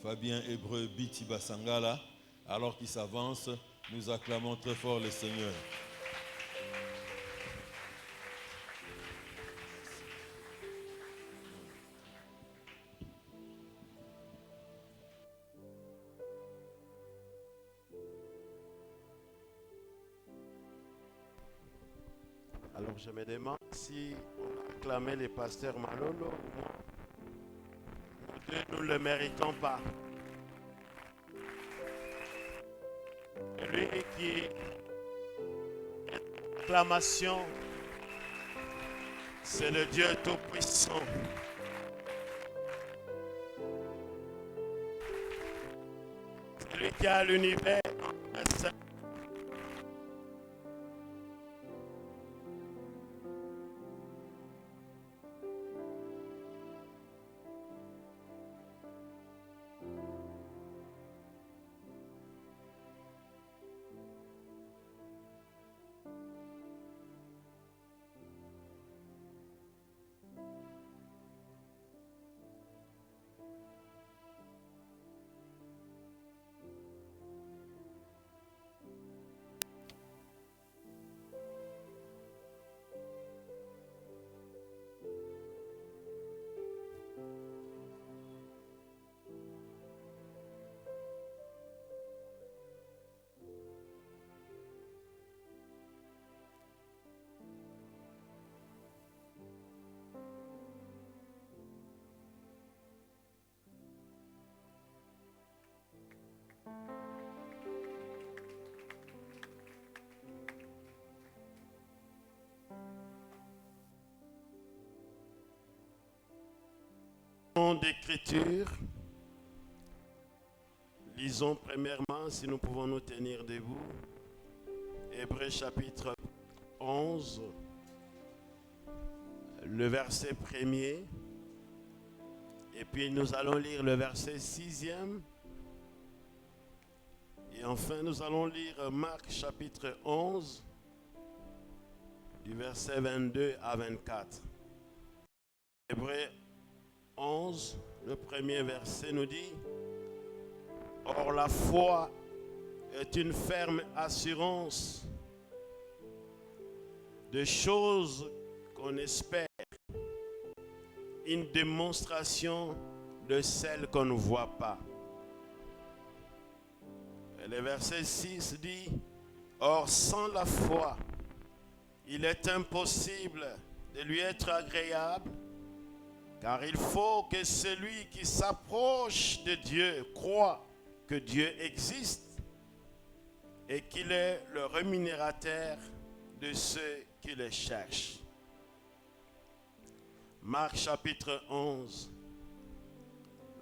Fabien Hébreu Biti Basangala. Alors qu'il s'avance, nous acclamons très fort le Seigneur. Alors je me demande si on acclamait les pasteurs Malolo ou moi. Nous deux, nous ne le méritons pas. Lui qui acclamation. C'est le Dieu Tout-Puissant. C'est lui qui a l'univers en sa main. D'écriture, lisons premièrement, si nous pouvons nous tenir debout, Hébreux chapitre 11, le verset 1er, et puis nous allons lire le verset 6e, et enfin nous allons lire Marc chapitre 11, du verset 22 à 24. Hébreux 11, le premier verset nous dit: Or la foi est une ferme assurance de choses qu'on espère, une démonstration de celles qu'on ne voit pas. Et le verset 6 dit: Or sans la foi, il est impossible de lui être agréable, car il faut que celui qui s'approche de Dieu croit que Dieu existe et qu'il est le rémunérateur de ceux qui le cherchent. Marc chapitre 11,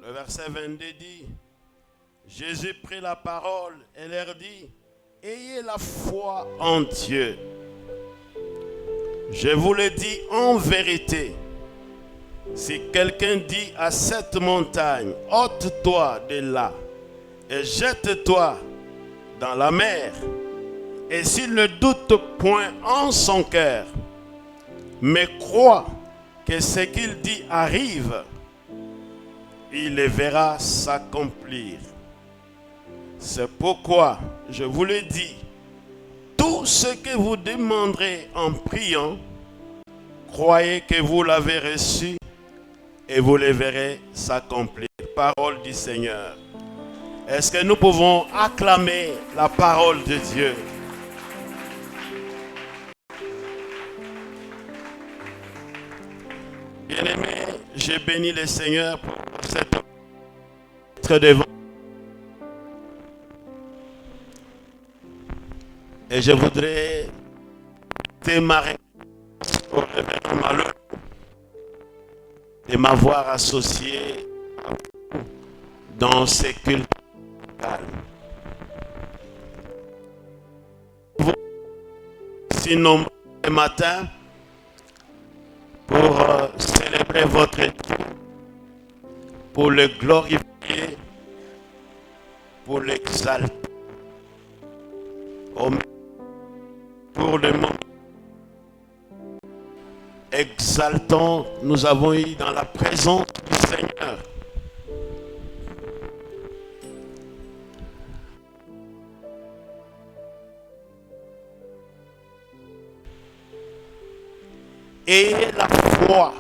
le verset 22 dit: Jésus prit la parole et leur dit: Ayez la foi en Dieu. Je vous le dis en vérité, si quelqu'un dit à cette montagne, ôte-toi de là et jette-toi dans la mer, et s'il ne doute point en son cœur, mais croit que ce qu'il dit arrive, il le verra s'accomplir. C'est pourquoi je vous le dis, tout ce que vous demanderez en priant, croyez que vous l'avez reçu et vous le verrez s'accomplir. Parole du Seigneur. Est-ce que nous pouvons acclamer la parole de Dieu? Bien-aimé, je bénis le Seigneur pour cette devant. Et je voudrais démarrer au révérend Malheureux de m'avoir associé dans ces cultes calmes. Si nombreux ce matin pour célébrer votre Dieu, pour le glorifier, pour l'exalter, pour le moment exaltant, nous avons eu dans la présence du Seigneur. Ayez la foi.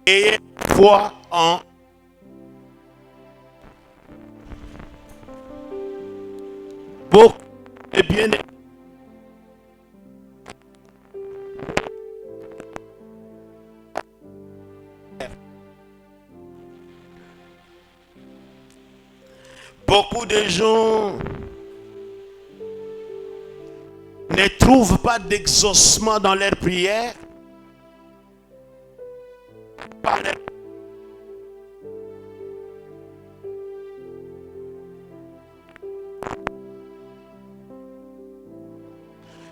Ayez foi en beaucoup de bien-aimés. Beaucoup de gens trouvent pas d'exaucement dans leurs prières,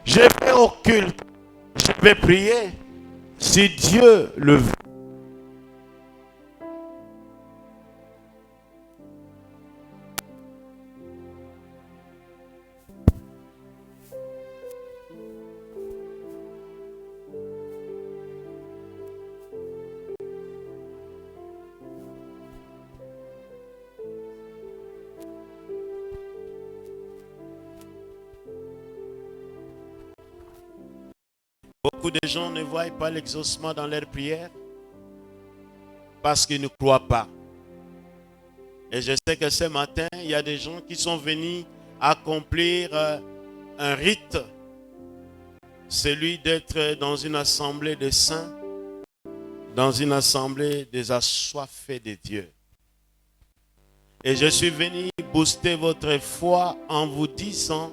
je vais au culte, je vais prier, si Dieu le veut. Beaucoup de gens ne voient pas l'exaucement dans leurs prières parce qu'ils ne croient pas. Et je sais que ce matin, il y a des gens qui sont venus accomplir un rite, celui d'être dans une assemblée de saints, dans une assemblée des assoiffés de Dieu. Et je suis venu booster votre foi en vous disant,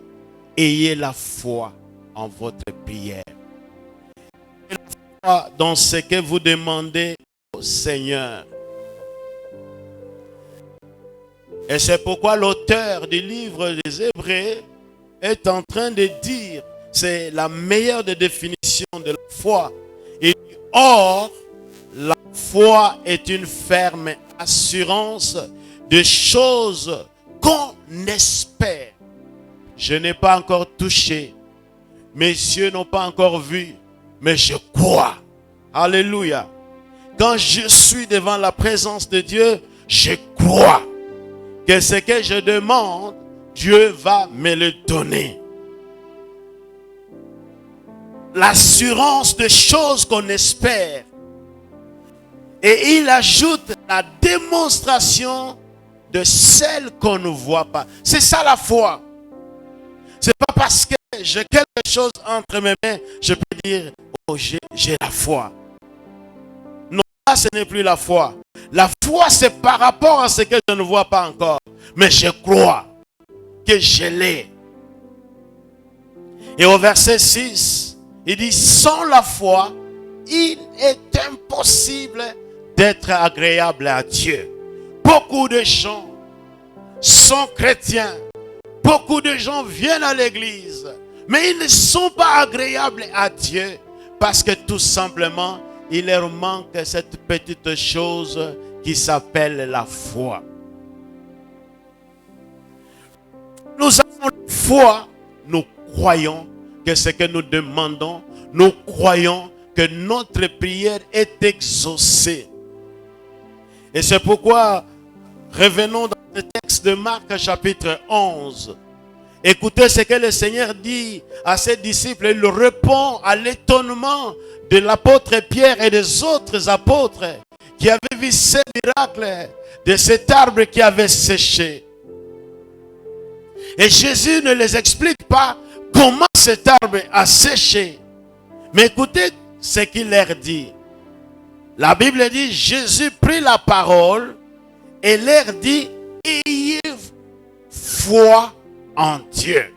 ayez la foi en votre prière. Dans ce que vous demandez au Seigneur. Et c'est pourquoi l'auteur du livre des Hébreux est en train de dire, c'est la meilleure des définitions de la foi. Il dit, or, la foi est une ferme assurance de choses qu'on espère. Je n'ai pas encore touché, mes yeux n'ont pas encore vu, mais je crois. Alléluia. Quand je suis devant la présence de Dieu, je crois que ce que je demande, Dieu va me le donner. L'assurance de choses qu'on espère. Et il ajoute la démonstration de celles qu'on ne voit pas. C'est ça la foi. C'est pas parce que j'ai quelque chose entre mes mains, je peux dire, oh, j'ai la foi. Non, ça ce n'est plus la foi. La foi, c'est par rapport à ce que je ne vois pas encore. Mais je crois que je l'ai. Et au verset 6, il dit, sans la foi, il est impossible d'être agréable à Dieu. Beaucoup de gens sont chrétiens. Beaucoup de gens viennent à l'église, mais ils ne sont pas agréables à Dieu parce que tout simplement, il leur manque cette petite chose qui s'appelle la foi. Nous avons la foi, nous croyons que ce que nous demandons, nous croyons que notre prière est exaucée. Et c'est pourquoi, revenons dans le texte de Marc chapitre 11. Écoutez ce que le Seigneur dit à ses disciples. Il répond à l'étonnement de l'apôtre Pierre et des autres apôtres qui avaient vu ce miracle de cet arbre qui avait séché. Et Jésus ne les explique pas comment cet arbre a séché. Mais écoutez ce qu'il leur dit. La Bible dit, Jésus prit la parole et leur dit, ayez foi en Dieu.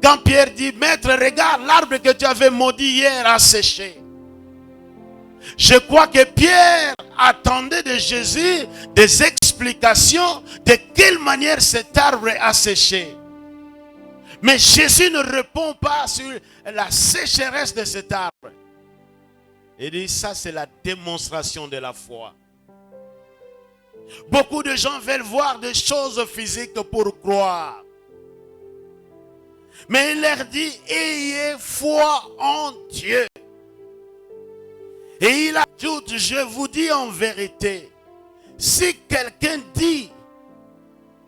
Quand Pierre dit, maître, regarde, l'arbre que tu avais maudit hier a séché. Je crois que Pierre attendait de Jésus des explications de quelle manière cet arbre a séché. Mais Jésus ne répond pas sur la sécheresse de cet arbre. Il dit, ça c'est la démonstration de la foi. Beaucoup de gens veulent voir des choses physiques pour croire. Mais il leur dit, ayez foi en Dieu. Et il ajoute, je vous dis en vérité, si quelqu'un dit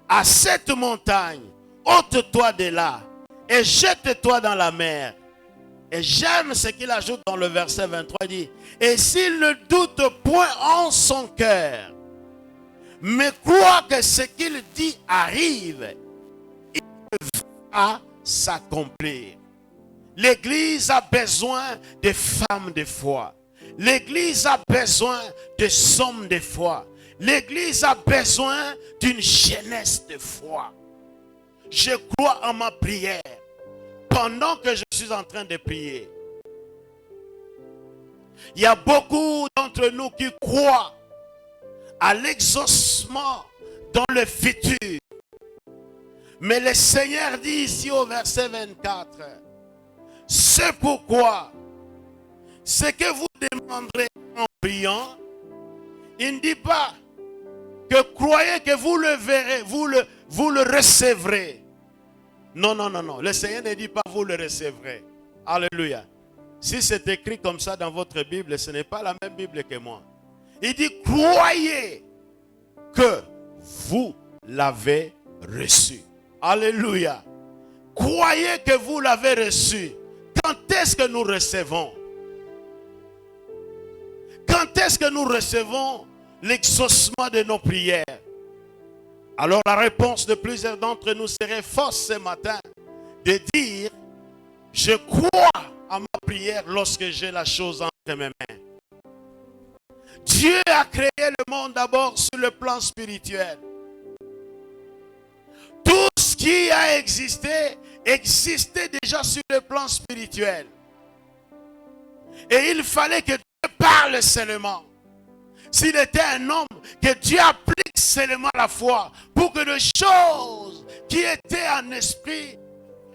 à cette montagne, ôte-toi de là et jette-toi dans la mer. Et j'aime ce qu'il ajoute dans le verset 23, il dit, et s'il ne doute point en son cœur, mais croit que ce qu'il dit arrive, il va s'accomplir. L'Église a besoin de femmes de foi. L'Église a besoin de hommes de foi. L'Église a besoin d'une jeunesse de foi. Je crois en ma prière. pendant que je suis en train de prier. Il y a beaucoup d'entre nous qui croient à l'exaucement dans le futur. Mais le Seigneur dit ici au verset 24, c'est pourquoi ce que vous demanderez en priant, il ne dit pas que croyez que vous le verrez, vous le recevrez. Non, non, non, non. Le Seigneur ne dit pas vous le recevrez. Alléluia. Si c'est écrit comme ça dans votre Bible, ce n'est pas la même Bible que moi. Il dit croyez que vous l'avez reçu. Alléluia. Croyez que vous l'avez reçu. Quand est-ce que nous recevons? Quand est-ce que nous recevons l'exaucement de nos prières? Alors la réponse de plusieurs d'entre nous serait force ce matin de dire, je crois à ma prière lorsque j'ai la chose entre mes mains. Dieu a créé le monde d'abord sur le plan spirituel. Tout ce qui a existé, existait déjà sur le plan spirituel. Et il fallait que Dieu parle seulement. S'il était un homme, que Dieu applique seulement la foi pour que les choses qui étaient en esprit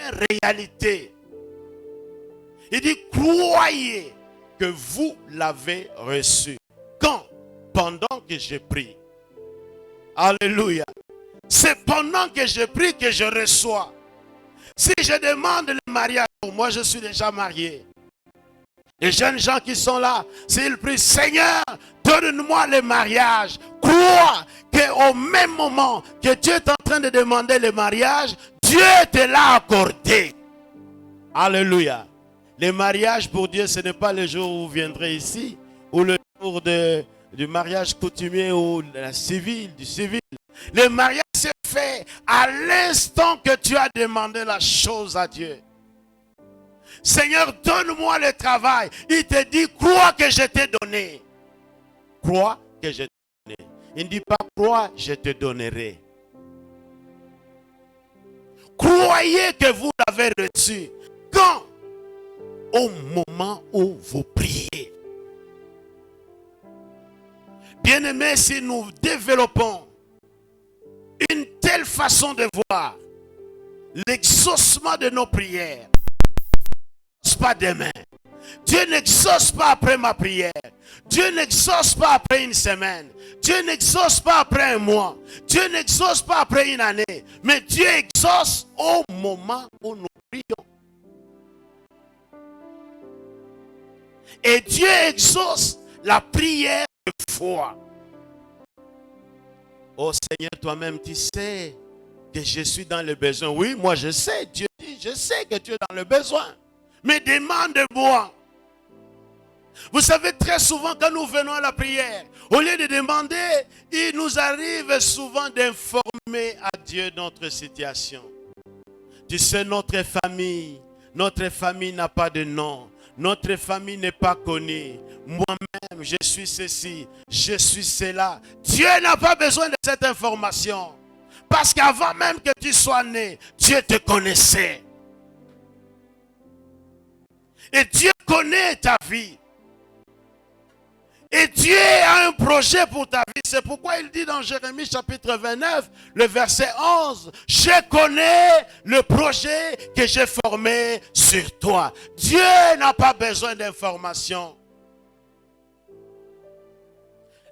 en réalité. Il dit, croyez que vous l'avez reçu. Quand? Pendant que je prie. Alléluia. C'est pendant que je prie que je reçois. Si je demande le mariage, moi je suis déjà marié. Les jeunes gens qui sont là, s'ils prient, Seigneur, donne-moi le mariage. Crois qu'au même moment que Dieu est en train de demander le mariage, Dieu te l'a accordé. Alléluia. Le mariage pour Dieu, ce n'est pas le jour où vous viendrez ici, ou le jour du mariage coutumier ou du civil. Le mariage se fait à l'instant que tu as demandé la chose à Dieu. Seigneur, donne-moi le travail. Il te dit, crois que je t'ai donné. Crois que je t'ai donné. Il ne dit pas, crois, je te donnerai. Croyez que vous l'avez reçu. Quand? Au moment où vous priez. Bien-aimés, si nous développons une telle façon de voir l'exaucement de nos prières, pas demain. Dieu n'exauce pas après ma prière. Dieu n'exauce pas après une semaine. Dieu n'exauce pas après un mois. Dieu n'exauce pas après une année. Mais Dieu exauce au moment où nous prions. Et Dieu exauce la prière de foi. Oh Seigneur, toi-même tu sais que je suis dans le besoin. Oui, moi je sais. Dieu dit, je sais que tu es dans le besoin. Mais demande-moi. Vous savez, très souvent quand nous venons à la prière, au lieu de demander, il nous arrive souvent d'informer à Dieu notre situation. Tu sais, notre famille n'a pas de nom. Notre famille n'est pas connue. Moi-même, je suis ceci, je suis cela. Dieu n'a pas besoin de cette information. Parce qu'avant même que tu sois né, Dieu te connaissait. Et Dieu connaît ta vie. Et Dieu a un projet pour ta vie. C'est pourquoi il dit dans Jérémie chapitre 29, le verset 11, je connais le projet que j'ai formé sur toi. Dieu n'a pas besoin d'informations.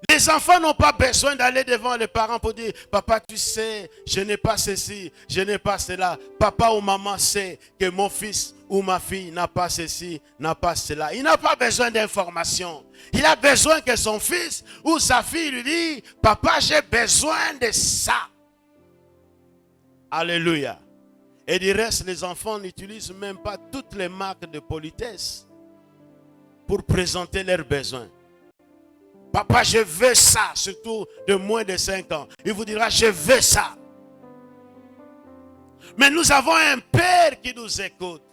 Les enfants n'ont pas besoin d'aller devant les parents pour dire, papa, tu sais, je n'ai pas ceci, je n'ai pas cela. Papa ou maman sait que mon fils ou ma fille n'a pas ceci, n'a pas cela. Il n'a pas besoin d'informations. Il a besoin que son fils ou sa fille lui dise, papa, j'ai besoin de ça. Alléluia. Et du reste, les enfants n'utilisent même pas toutes les marques de politesse pour présenter leurs besoins. Papa, je veux ça, surtout de moins de 5 ans. Il vous dira, je veux ça. Mais nous avons un Père qui nous écoute.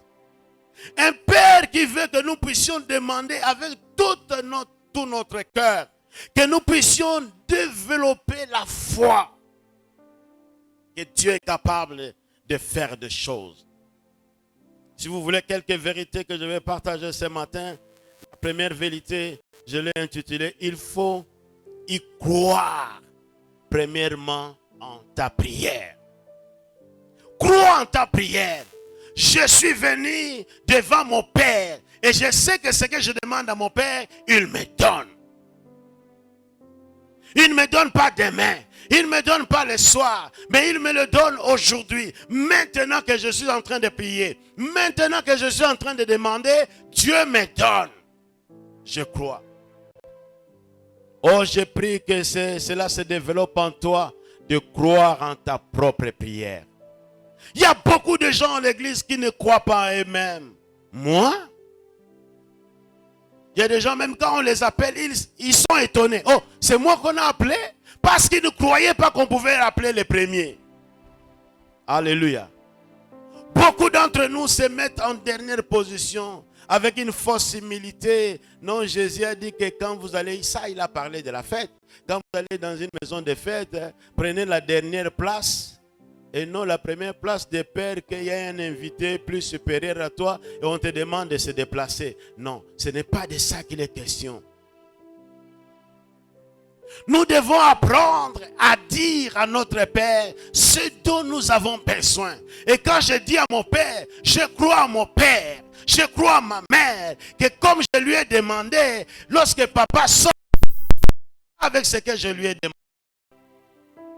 Un Père qui veut que nous puissions demander avec tout notre cœur. Que nous puissions développer la foi. Que Dieu est capable de faire des choses. Si vous voulez quelques vérités que je vais partager ce matin, la première vérité, je l'ai intitulée « Il faut y croire premièrement en ta prière ». Crois en ta prière. Je suis venu devant mon Père et je sais que ce que je demande à mon Père, il me donne. Il ne me donne pas demain, il ne me donne pas le soir, mais il me le donne aujourd'hui. Maintenant que je suis en train de prier, maintenant que je suis en train de demander, Dieu me donne. Je crois. Oh, je prie que cela se développe en toi, de croire en ta propre prière. Il y a beaucoup de gens à l'église qui ne croient pas en eux-mêmes. Moi? Il y a des gens, même quand on les appelle, ils sont étonnés. Oh, c'est moi qu'on a appelé? Parce qu'ils ne croyaient pas qu'on pouvait appeler les premiers. Alléluia. Beaucoup d'entre nous se mettent en dernière position avec une fausse humilité. Non, Jésus a dit que quand vous allez, ça il a parlé de la fête. Quand vous allez dans une maison de fête, prenez la dernière place. Et non la première place de peur qu'il y ait un invité plus supérieur à toi et on te demande de se déplacer. Non, ce n'est pas de ça qu'il est question. Nous devons apprendre à dire à notre Père ce dont nous avons besoin. Et quand je dis à mon Père, je crois à mon Père, je crois à ma mère, que comme je lui ai demandé, lorsque papa sort avec ce que je lui ai demandé.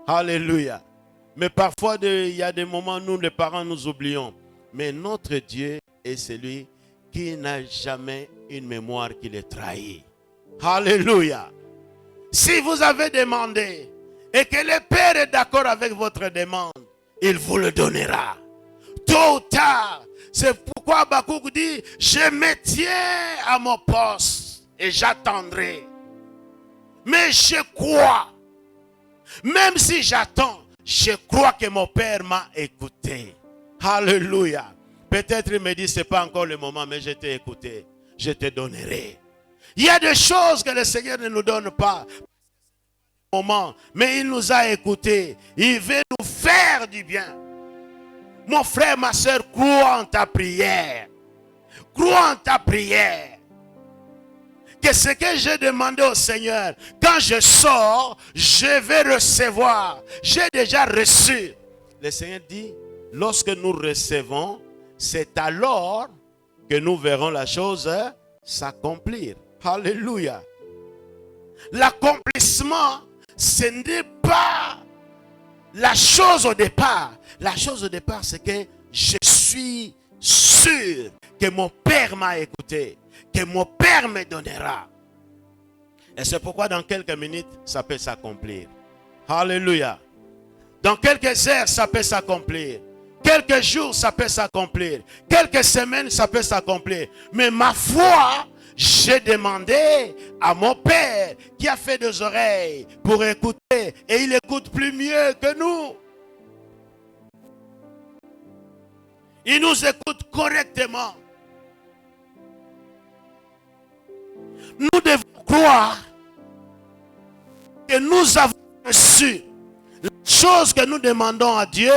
Alléluia. Mais parfois, il y a des moments où nous, les parents, nous oublions. Mais notre Dieu est celui qui n'a jamais une mémoire qui les trahit. Alléluia. Si vous avez demandé et que le Père est d'accord avec votre demande, il vous le donnera. Tôt ou tard, c'est pourquoi Habakkuk dit, je me tiens à mon poste et j'attendrai. Mais je crois, même si j'attends, je crois que mon Père m'a écouté. Alléluia. Peut-être il me dit, ce n'est pas encore le moment, mais je t'ai écouté. Je te donnerai. Il y a des choses que le Seigneur ne nous donne pas. Mais il nous a écoutés. Il veut nous faire du bien. Mon frère, ma soeur, crois en ta prière. Crois en ta prière. Que ce que j'ai demandé au Seigneur, quand je sors, je vais recevoir. J'ai déjà reçu. Le Seigneur dit, lorsque nous recevons, c'est alors que nous verrons la chose s'accomplir. Alléluia. L'accomplissement, ce n'est pas la chose au départ. La chose au départ, c'est que je suis sûr que mon Père m'a écouté, que mon Père me donnera. Et c'est pourquoi dans quelques minutes, ça peut s'accomplir. Alléluia. Dans quelques heures, ça peut s'accomplir. Quelques jours, ça peut s'accomplir. Quelques semaines, ça peut s'accomplir. Mais ma foi, j'ai demandé à mon Père qui a fait des oreilles pour écouter. Et il écoute plus mieux que nous. Il nous écoute correctement. Nous devons croire que nous avons reçu la chose que nous demandons à Dieu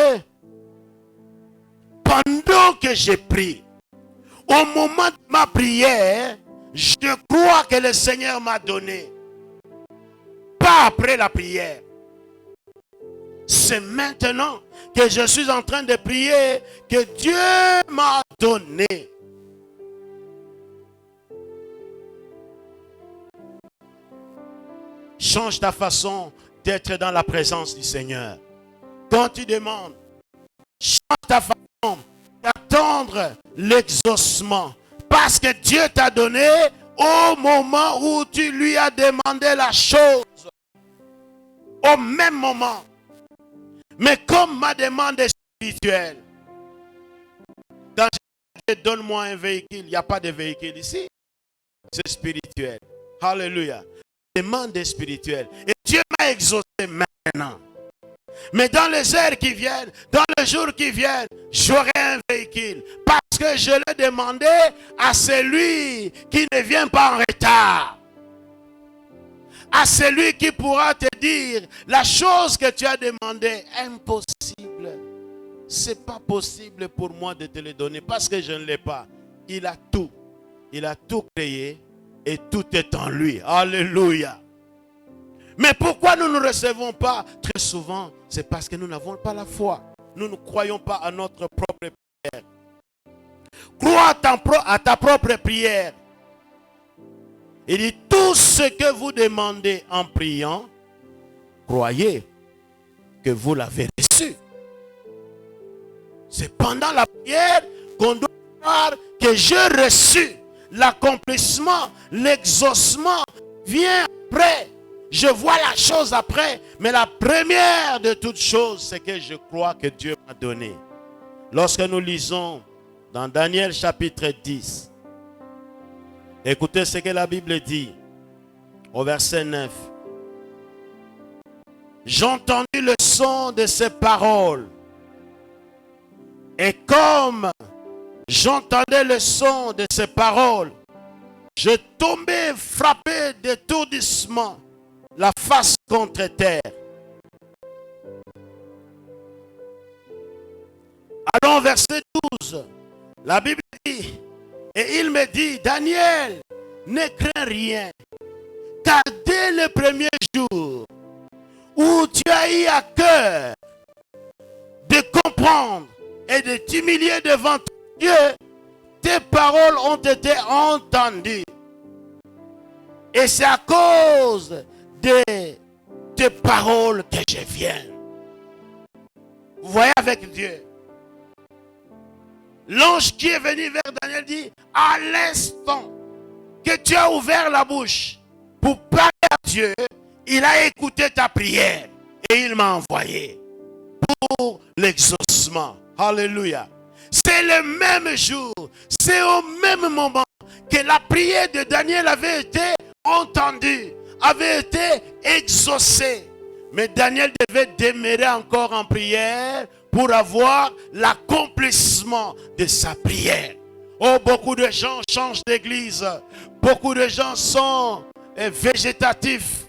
pendant que j'ai prié. Au moment de ma prière, je crois que le Seigneur m'a donné. Pas après la prière. C'est maintenant que je suis en train de prier que Dieu m'a donné. Change ta façon d'être dans la présence du Seigneur. Quand tu demandes, change ta façon d'attendre l'exaucement. Parce que Dieu t'a donné au moment où tu lui as demandé la chose. Au même moment. Mais comme ma demande est spirituelle, quand je dis donne-moi un véhicule, il n'y a pas de véhicule ici. C'est spirituel. Alléluia. La demande est spirituelle. Et Dieu m'a exaucé maintenant. Mais dans les heures qui viennent, dans les jours qui viennent, j'aurai un véhicule. Parce que je l'ai demandé à celui qui ne vient pas en retard. À celui qui pourra te dire la chose que tu as demandé, impossible. c'est pas possible pour moi de te le donner parce que je ne l'ai pas. Il a tout. Il a tout créé et tout est en lui. Alléluia. Mais pourquoi nous ne recevons pas? Très souvent, c'est parce que nous n'avons pas la foi. Nous ne croyons pas à notre propre prière. Crois à ta propre prière. Il dit, tout ce que vous demandez en priant, croyez que vous l'avez reçu. C'est pendant la prière qu'on doit croire que j'ai reçu l'accomplissement, l'exaucement vient après. Je vois la chose après, mais la première de toutes choses, c'est que je crois que Dieu m'a donné. Lorsque nous lisons dans Daniel chapitre 10, écoutez ce que la Bible dit au verset 9. J'entendis le son de ces paroles. Et comme j'entendais le son de ces paroles, je tombais frappé d'étourdissement, la face contre terre. Allons verset 12. La Bible dit, et il me dit, Daniel, ne crains rien, car dès le premier jour où tu as eu à cœur de comprendre et de t'humilier devant Dieu, tes paroles ont été entendues. Et c'est à cause de tes paroles que je viens. Vous voyez avec Dieu. L'ange qui est venu vers Daniel dit, à l'instant que tu as ouvert la bouche pour parler à Dieu, il a écouté ta prière et il m'a envoyé pour l'exaucement. Alléluia. C'est le même jour, c'est au même moment que la prière de Daniel avait été entendue, avait été exaucée. Mais Daniel devait demeurer encore en prière pour avoir l'accomplissement de sa prière. Oh, beaucoup de gens changent d'église. Beaucoup de gens sont végétatifs.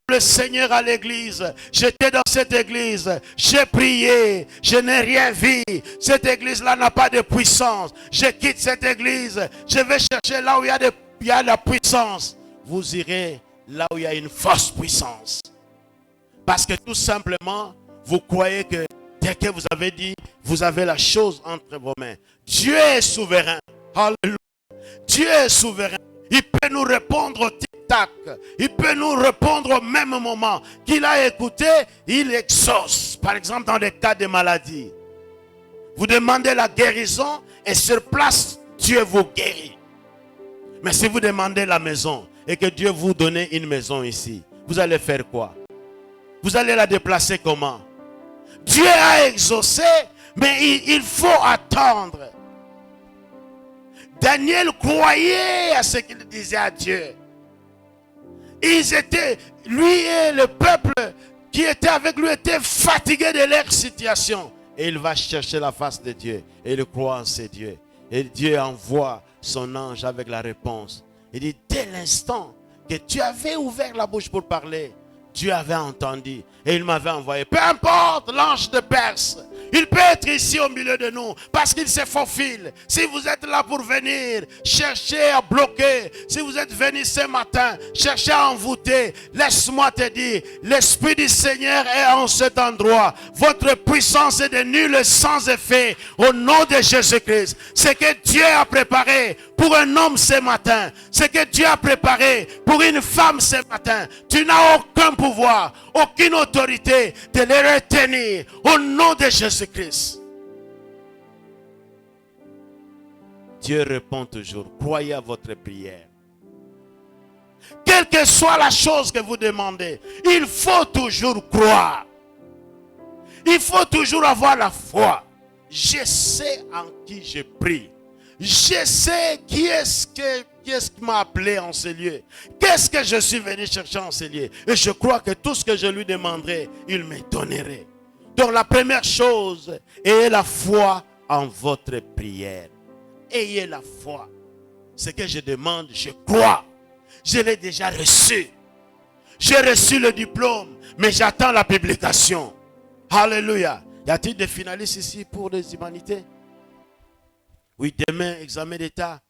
Le Seigneur à l'église. J'étais dans cette église. J'ai prié. Je n'ai rien vu. Cette église-là n'a pas de puissance. Je quitte cette église. Je vais chercher là où il y a la puissance. Vous irez là où il y a une fausse puissance. Parce que tout simplement, vous croyez que dès que vous avez dit, vous avez la chose entre vos mains. Dieu est souverain. Alléluia. Dieu est souverain. Il peut nous répondre au tic-tac. Il peut nous répondre au même moment. Qu'il a écouté, il exauce. Par exemple, dans les cas de maladie. Vous demandez la guérison et sur place, Dieu vous guérit. Mais si vous demandez la maison et que Dieu vous donne une maison ici, vous allez faire quoi? Vous allez la déplacer comment? Dieu a exaucé, mais il faut attendre. Daniel croyait à ce qu'il disait à Dieu. Ils étaient, lui et le peuple qui était avec lui étaient fatigués de leur situation. Et il va chercher la face de Dieu. Et il croit en ce Dieu. Et Dieu envoie son ange avec la réponse. Il dit, dès l'instant que tu avais ouvert la bouche pour parler, Dieu avait entendu et il m'avait envoyé. Peu importe l'ange de Perse, il peut être ici au milieu de nous parce qu'il se faufile. Si vous êtes là pour venir chercher à bloquer, si vous êtes venu ce matin chercher à envoûter, laisse-moi te dire, l'Esprit du Seigneur est en cet endroit. Votre puissance est de nulle sans effet au nom de Jésus-Christ. Ce que Dieu a préparé pour un homme ce matin, ce que Dieu a préparé pour une femme ce matin, tu n'as aucun pouvoir, aucune autorité de les retenir au nom de Jésus-Christ. Dieu répond toujours. Croyez à votre prière. Quelle que soit la chose que vous demandez, il faut toujours croire. Il faut toujours avoir la foi. Je sais en qui je prie. Je sais qui est-ce qui m'a appelé en ce lieu. Qu'est-ce que je suis venu chercher en ce lieu. Et je crois que tout ce que je lui demanderai, il me donnerait. Donc la première chose, ayez la foi en votre prière. Ayez la foi. Ce que je demande, je crois. Je l'ai déjà reçu. J'ai reçu le diplôme, mais j'attends la publication. Alléluia. Y a-t-il des finalistes ici pour les humanités? Oui, demain, examen d'État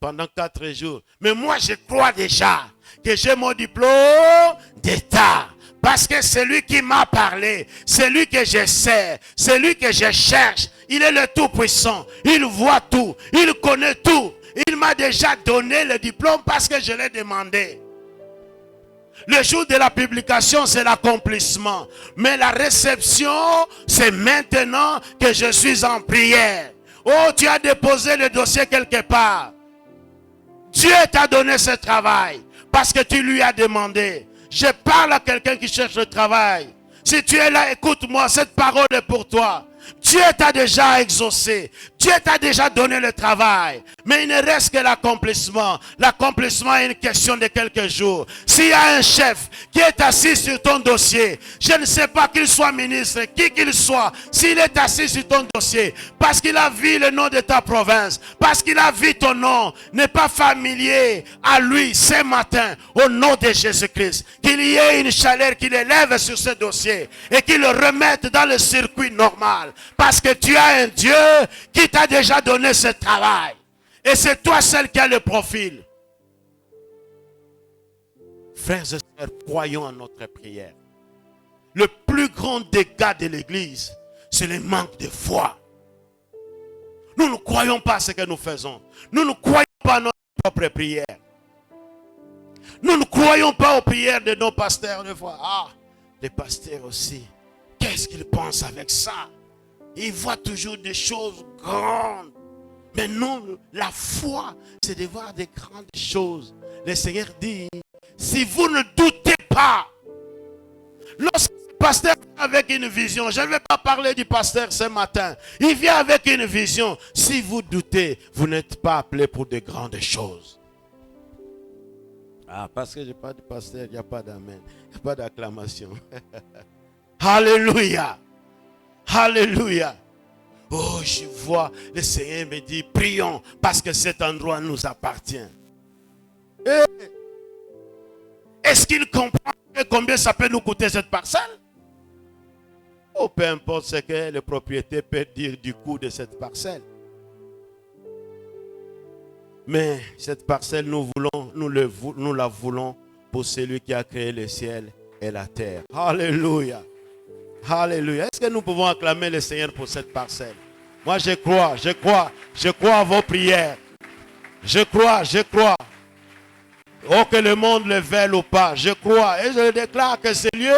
pendant 4 jours. Mais moi, je crois déjà que j'ai mon diplôme d'État. Parce que c'est lui qui m'a parlé, c'est lui que je sais, c'est lui que je cherche. Il est le Tout-Puissant, il voit tout, il connaît tout. Il m'a déjà donné le diplôme parce que je l'ai demandé. Le jour de la publication, c'est l'accomplissement. Mais la réception, c'est maintenant que je suis en prière. Oh, tu as déposé le dossier quelque part. Dieu t'a donné ce travail parce que tu lui as demandé. Je parle à quelqu'un qui cherche le travail. Si tu es là, écoute-moi, cette parole est pour toi. Dieu t'a déjà exaucé. Dieu t'a déjà donné le travail. Mais il ne reste que l'accomplissement. L'accomplissement est une question de quelques jours. S'il y a un chef qui est assis sur ton dossier, je ne sais pas qu'il soit ministre, qui qu'il soit, s'il est assis sur ton dossier, parce qu'il a vu le nom de ta province, parce qu'il a vu ton nom, n'est pas familier à lui ce matin, au nom de Jésus-Christ, qu'il y ait une chaleur qui l'élève sur ce dossier et qu'il le remette dans le circuit normal. Parce que tu as un Dieu qui t'a déjà donné ce travail. Et c'est toi seul qui as le profil. Frères et sœurs, croyons à notre prière. Le plus grand dégât de l'Église, c'est le manque de foi. Nous ne croyons pas à ce que nous faisons. Nous ne croyons pas à notre propre prière. Nous ne croyons pas aux prières de nos pasteurs de foi. Ah, les pasteurs aussi. Qu'est-ce qu'ils pensent avec ça? Ils voient toujours des choses grandes. Mais nous, la foi, c'est de voir des grandes choses. Le Seigneur dit, si vous ne doutez pas, lorsque le pasteur vient avec une vision, je ne vais pas parler du pasteur ce matin, il vient avec une vision. Si vous doutez, vous n'êtes pas appelé pour de grandes choses. Ah, parce que je n'ai pas de pasteur, il n'y a pas d'amen, il n'y a pas d'acclamation. Alléluia. Alléluia. Oh, je vois, le Seigneur me dit, prions, parce que cet endroit nous appartient. Est-ce qu'il comprend combien ça peut nous coûter cette parcelle? Oh, peu importe ce que le propriétaire peut dire du coût de cette parcelle. Mais cette parcelle, nous la voulons pour celui qui a créé le ciel et la terre. Alléluia. Alléluia. Est-ce que nous pouvons acclamer le Seigneur pour cette parcelle? Moi, je crois à vos prières. Je crois. Oh, que le monde le veuille ou pas. Je crois et je déclare que ce lieu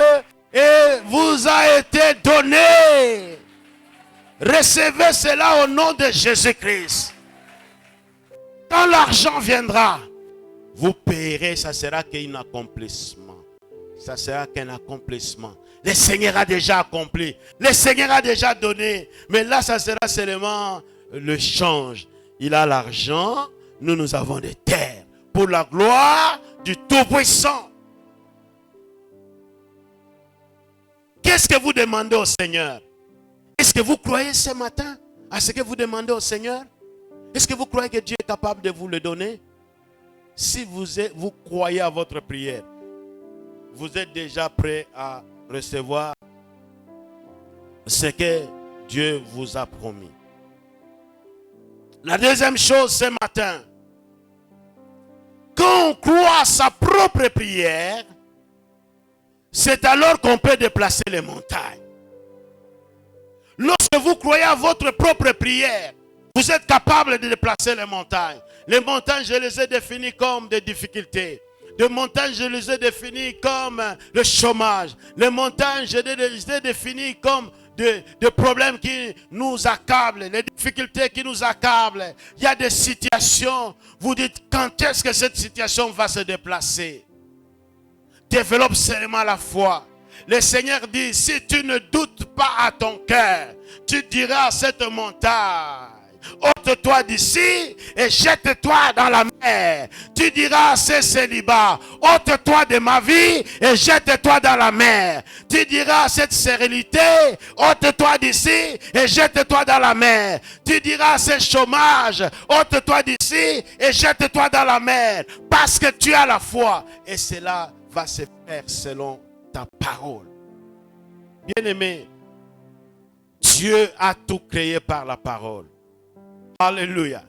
vous a été donné. Recevez cela au nom de Jésus-Christ. Quand l'argent viendra, vous payerez, ça sera qu'un accomplissement. Ça sera qu'un accomplissement. Le Seigneur a déjà accompli. Le Seigneur a déjà donné. Mais là, ça sera seulement le change. Il a l'argent. Nous avons des terres. Pour la gloire du Tout-Puissant. Qu'est-ce que vous demandez au Seigneur? Est-ce que vous croyez ce matin à ce que vous demandez au Seigneur? Est-ce que vous croyez que Dieu est capable de vous le donner? Si vous croyez à votre prière, vous êtes déjà prêt à recevoir ce que Dieu vous a promis. La deuxième chose ce matin, quand on croit à sa propre prière, c'est alors qu'on peut déplacer les montagnes. Lorsque vous croyez à votre propre prière, vous êtes capable de déplacer les montagnes. Les montagnes, je les ai définies comme des difficultés. Les montagnes, je les ai définies comme le chômage. Les montagnes, je les ai définies comme des problèmes qui nous accablent, les difficultés qui nous accablent. Il y a des situations, vous dites, quand est-ce que cette situation va se déplacer? Développe seulement la foi. Le Seigneur dit, si tu ne doutes pas à ton cœur, tu diras à cette montagne, ôte-toi d'ici et jette-toi dans la mer. Tu diras à ce célibat, ôte-toi de ma vie et jette-toi dans la mer. Tu diras à cette stérilité, ôte-toi d'ici et jette-toi dans la mer. Tu diras à ce chômage, ôte-toi d'ici et jette-toi dans la mer. Parce que tu as la foi et cela va se faire selon ta parole. Bien-aimé, Dieu a tout créé par la parole. Alléluia.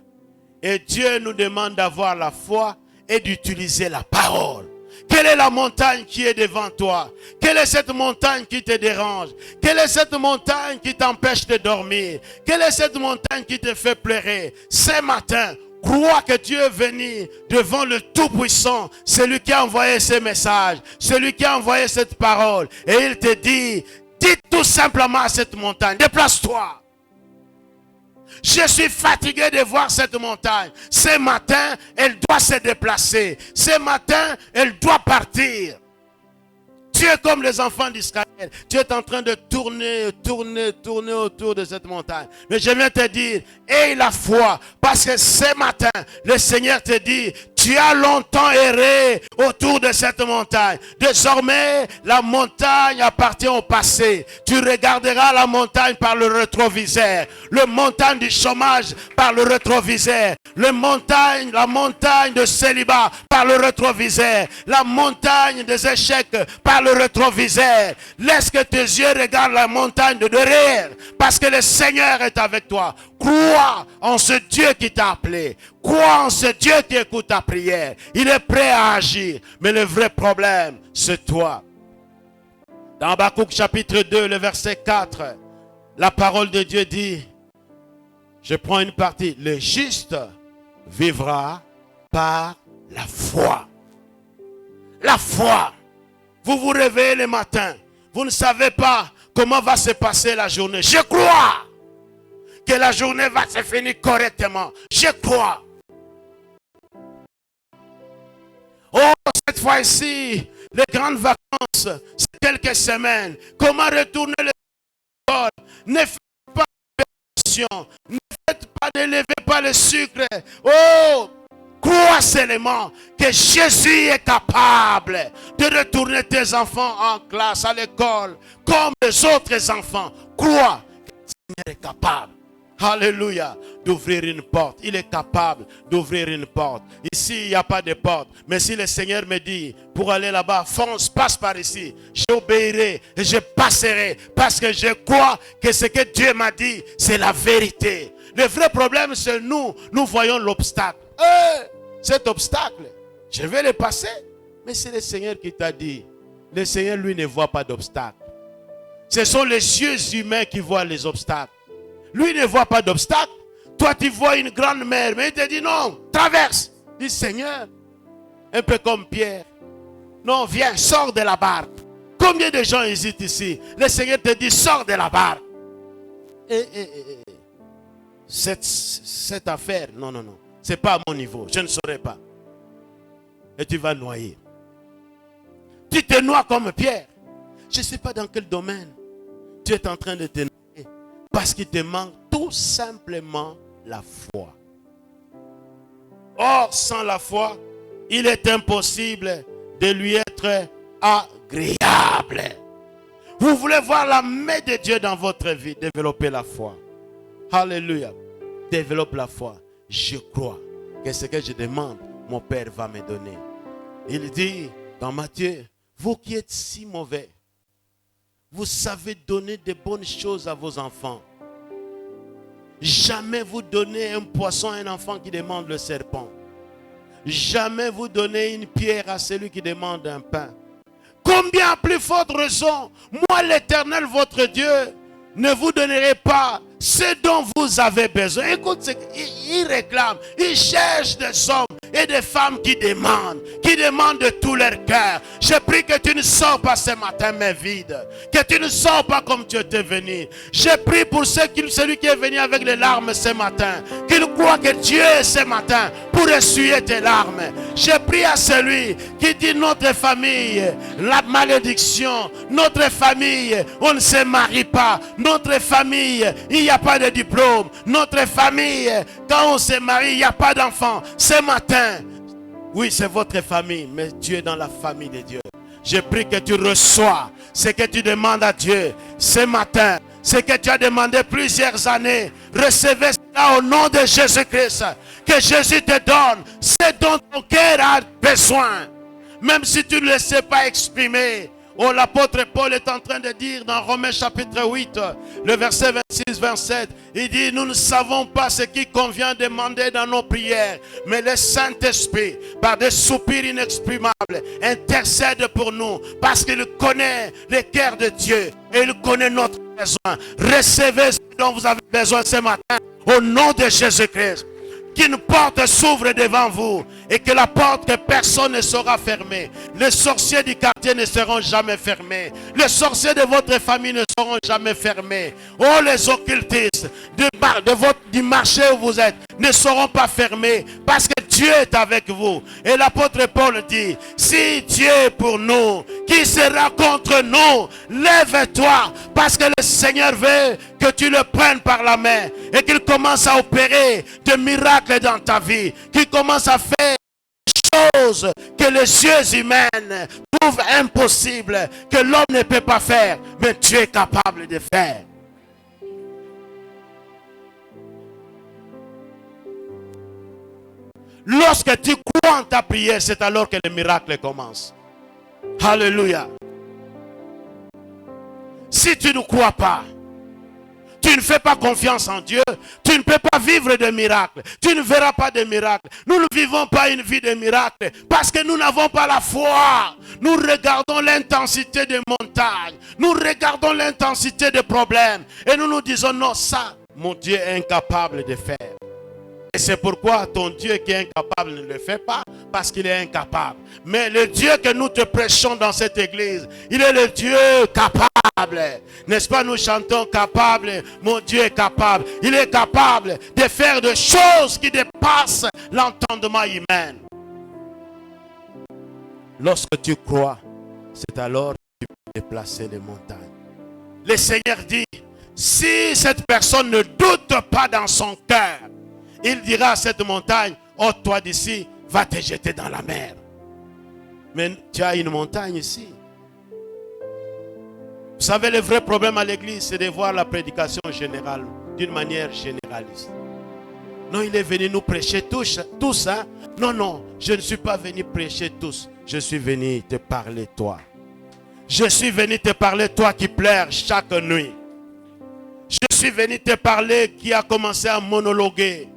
Et Dieu nous demande d'avoir la foi et d'utiliser la parole. Quelle est la montagne qui est devant toi? Quelle est cette montagne qui te dérange? Quelle est cette montagne qui t'empêche de dormir? Quelle est cette montagne qui te fait pleurer? Ce matin, crois que Dieu est venu devant le Tout-Puissant, celui qui a envoyé ces messages, celui qui a envoyé cette parole. Et il te dit, dis tout simplement à cette montagne, déplace-toi. Je suis fatigué de voir cette montagne. Ce matin, elle doit se déplacer. Ce matin, elle doit partir. Tu es comme les enfants d'Israël. Tu es en train de tourner autour de cette montagne. Mais je viens te dire, aie la foi. Parce que ce matin, le Seigneur te dit, tu as longtemps erré autour de cette montagne. Désormais, la montagne appartient au passé. Tu regarderas la montagne par le rétroviseur. Le montagne du chômage par le rétroviseur. La montagne de célibat par le rétroviseur. La montagne des échecs par le rétroviseur. Laisse que tes yeux regardent la montagne de derrière. Parce que le Seigneur est avec toi. Crois en ce Dieu qui t'a appelé. Crois en ce Dieu qui écoute ta prière. Il est prêt à agir. Mais le vrai problème, c'est toi. Dans Habakkuk chapitre 2, le verset 4, la parole de Dieu dit, je prends une partie, le juste vivra par la foi. La foi. Vous vous réveillez le matin. Vous ne savez pas comment va se passer la journée. Je crois que la journée va se finir correctement. Je crois. Oh, cette fois-ci, les grandes vacances, c'est quelques semaines. Comment retourner l'école? Ne faites pas d'opération. Ne faites pas de lever pas le sucre. Oh, crois seulement que Jésus est capable de retourner tes enfants en classe, à l'école, comme les autres enfants. Crois que le Seigneur est capable. Alléluia, d'ouvrir une porte. Il est capable d'ouvrir une porte. Ici, il n'y a pas de porte. Mais si le Seigneur me dit, pour aller là-bas, fonce, passe par ici. J'obéirai et je passerai. Parce que je crois que ce que Dieu m'a dit, c'est la vérité. Le vrai problème, c'est nous voyons l'obstacle. Cet obstacle, je vais le passer. Mais c'est le Seigneur qui t'a dit. Le Seigneur, lui, ne voit pas d'obstacle. Ce sont les yeux humains qui voient les obstacles. Lui ne voit pas d'obstacle. Toi, tu vois une grande mer. Mais il te dit non, traverse. Il dit Seigneur, un peu comme Pierre. Non, viens, sors de la barque. Combien de gens hésitent ici? Le Seigneur te dit, sors de la barque. Cette affaire, non. Ce n'est pas à mon niveau. Je ne saurais pas. Et tu vas noyer. Tu te noies comme Pierre. Je ne sais pas dans quel domaine tu es en train de te noyer. Parce qu'il te manque tout simplement la foi. Or, sans la foi, il est impossible de lui être agréable. Vous voulez voir la main de Dieu dans votre vie, développez la foi. Alléluia. Développe la foi. Je crois que ce que je demande, mon Père va me donner. Il dit dans Matthieu, vous qui êtes si mauvais, vous savez donner de bonnes choses à vos enfants. Jamais vous donnez un poisson à un enfant qui demande le serpent. Jamais vous donnez une pierre à celui qui demande un pain. Combien à plus forte raison, moi l'Éternel votre Dieu, ne vous donnerai pas ce dont vous avez besoin. Écoute, il réclame, il cherche des hommes et des femmes qui demandent de tout leur cœur. Je prie que tu ne sors pas ce matin main vide, que tu ne sors pas comme tu étais venu. Je prie pour celui qui est venu avec les larmes ce matin, qu'il croit que Dieu est ce matin pour essuyer tes larmes. Je prie à celui qui dit notre famille, la malédiction, notre famille, on ne se marie pas, notre famille, il n'y a pas de diplôme, notre famille, quand on se marie, il n'y a pas d'enfant. Ce matin, oui, c'est votre famille, mais tu es dans la famille de Dieu. Je prie que tu reçois ce que tu demandes à Dieu ce matin, ce que tu as demandé plusieurs années. Recevez cela au nom de Jésus-Christ. Que Jésus te donne ce dont ton cœur a besoin. Même si tu ne le sais pas exprimer, Oh, l'apôtre Paul est en train de dire dans Romains chapitre 8, le verset 26-27, il dit, nous ne savons pas ce qui convient demander dans nos prières, mais le Saint-Esprit, par des soupirs inexprimables, intercède pour nous, parce qu'il connaît les cœurs de Dieu, et il connaît notre besoin. Recevez ce dont vous avez besoin ce matin, au nom de Jésus-Christ. Qu'une porte s'ouvre devant vous et que la porte que personne ne saura fermer. Les sorciers du quartier ne seront jamais fermés. Les sorciers de votre famille ne seront jamais fermés. Oh, les occultistes du marché où vous êtes ne seront pas fermés parce que Dieu est avec vous. Et l'apôtre Paul dit, si Dieu est pour nous, qui sera contre nous? Lève-toi parce que le Seigneur veut que tu le prennes par la main et qu'il commence à opérer des miracles dans ta vie, qu'il commence à faire des choses que les yeux humains trouvent impossibles, que l'homme ne peut pas faire, mais tu es capable de faire. Lorsque tu crois en ta prière, c'est alors que les miracles commencent. Alléluia. Si tu ne crois pas, tu ne fais pas confiance en Dieu, tu ne peux pas vivre de miracles. Tu ne verras pas de miracles. Nous ne vivons pas une vie de miracles parce que nous n'avons pas la foi. Nous regardons l'intensité des montagnes. Nous regardons l'intensité des problèmes. Et nous nous disons, non, ça, mon Dieu est incapable de faire. Et c'est pourquoi ton Dieu qui est incapable ne le fait pas, parce qu'il est incapable. Mais le Dieu que nous te prêchons dans cette église, il est le Dieu capable. N'est-ce pas, nous chantons capable, mon Dieu est capable. Il est capable de faire des choses qui dépassent l'entendement humain. Lorsque tu crois, c'est alors que tu peux déplacer les montagnes. Le Seigneur dit, si cette personne ne doute pas dans son cœur, il dira à cette montagne, ôte-toi d'ici, va te jeter dans la mer. Mais tu as une montagne ici. Vous savez, le vrai problème à l'église, c'est de voir la prédication générale, d'une manière généraliste. Non, il est venu nous prêcher tous, hein? Non, non, je ne suis pas venu prêcher tous. Je suis venu te parler toi. Je suis venu te parler toi qui pleures chaque nuit. Je suis venu te parler qui a commencé à monologuer.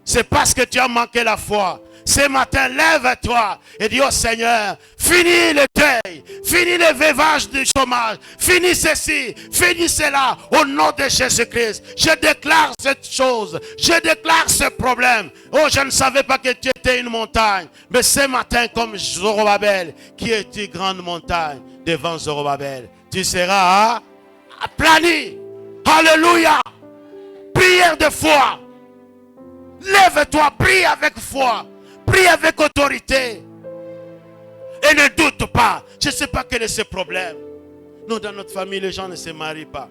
C'est parce que tu as manqué la foi. Ce matin, lève-toi et dis au Seigneur, finis le deuil, finis le veuvage du chômage, finis ceci, finis cela, au nom de Jésus-Christ. Je déclare cette chose, je déclare ce problème. Oh, je ne savais pas que tu étais une montagne, mais ce matin, comme Zorobabel, qui est une grande montagne devant Zorobabel, tu seras aplani. Alléluia. Prière de foi. Lève-toi, prie avec foi, prie avec autorité. Et ne doute pas. Je ne sais pas quel est ce problème. Nous, dans notre famille, les gens ne se marient pas.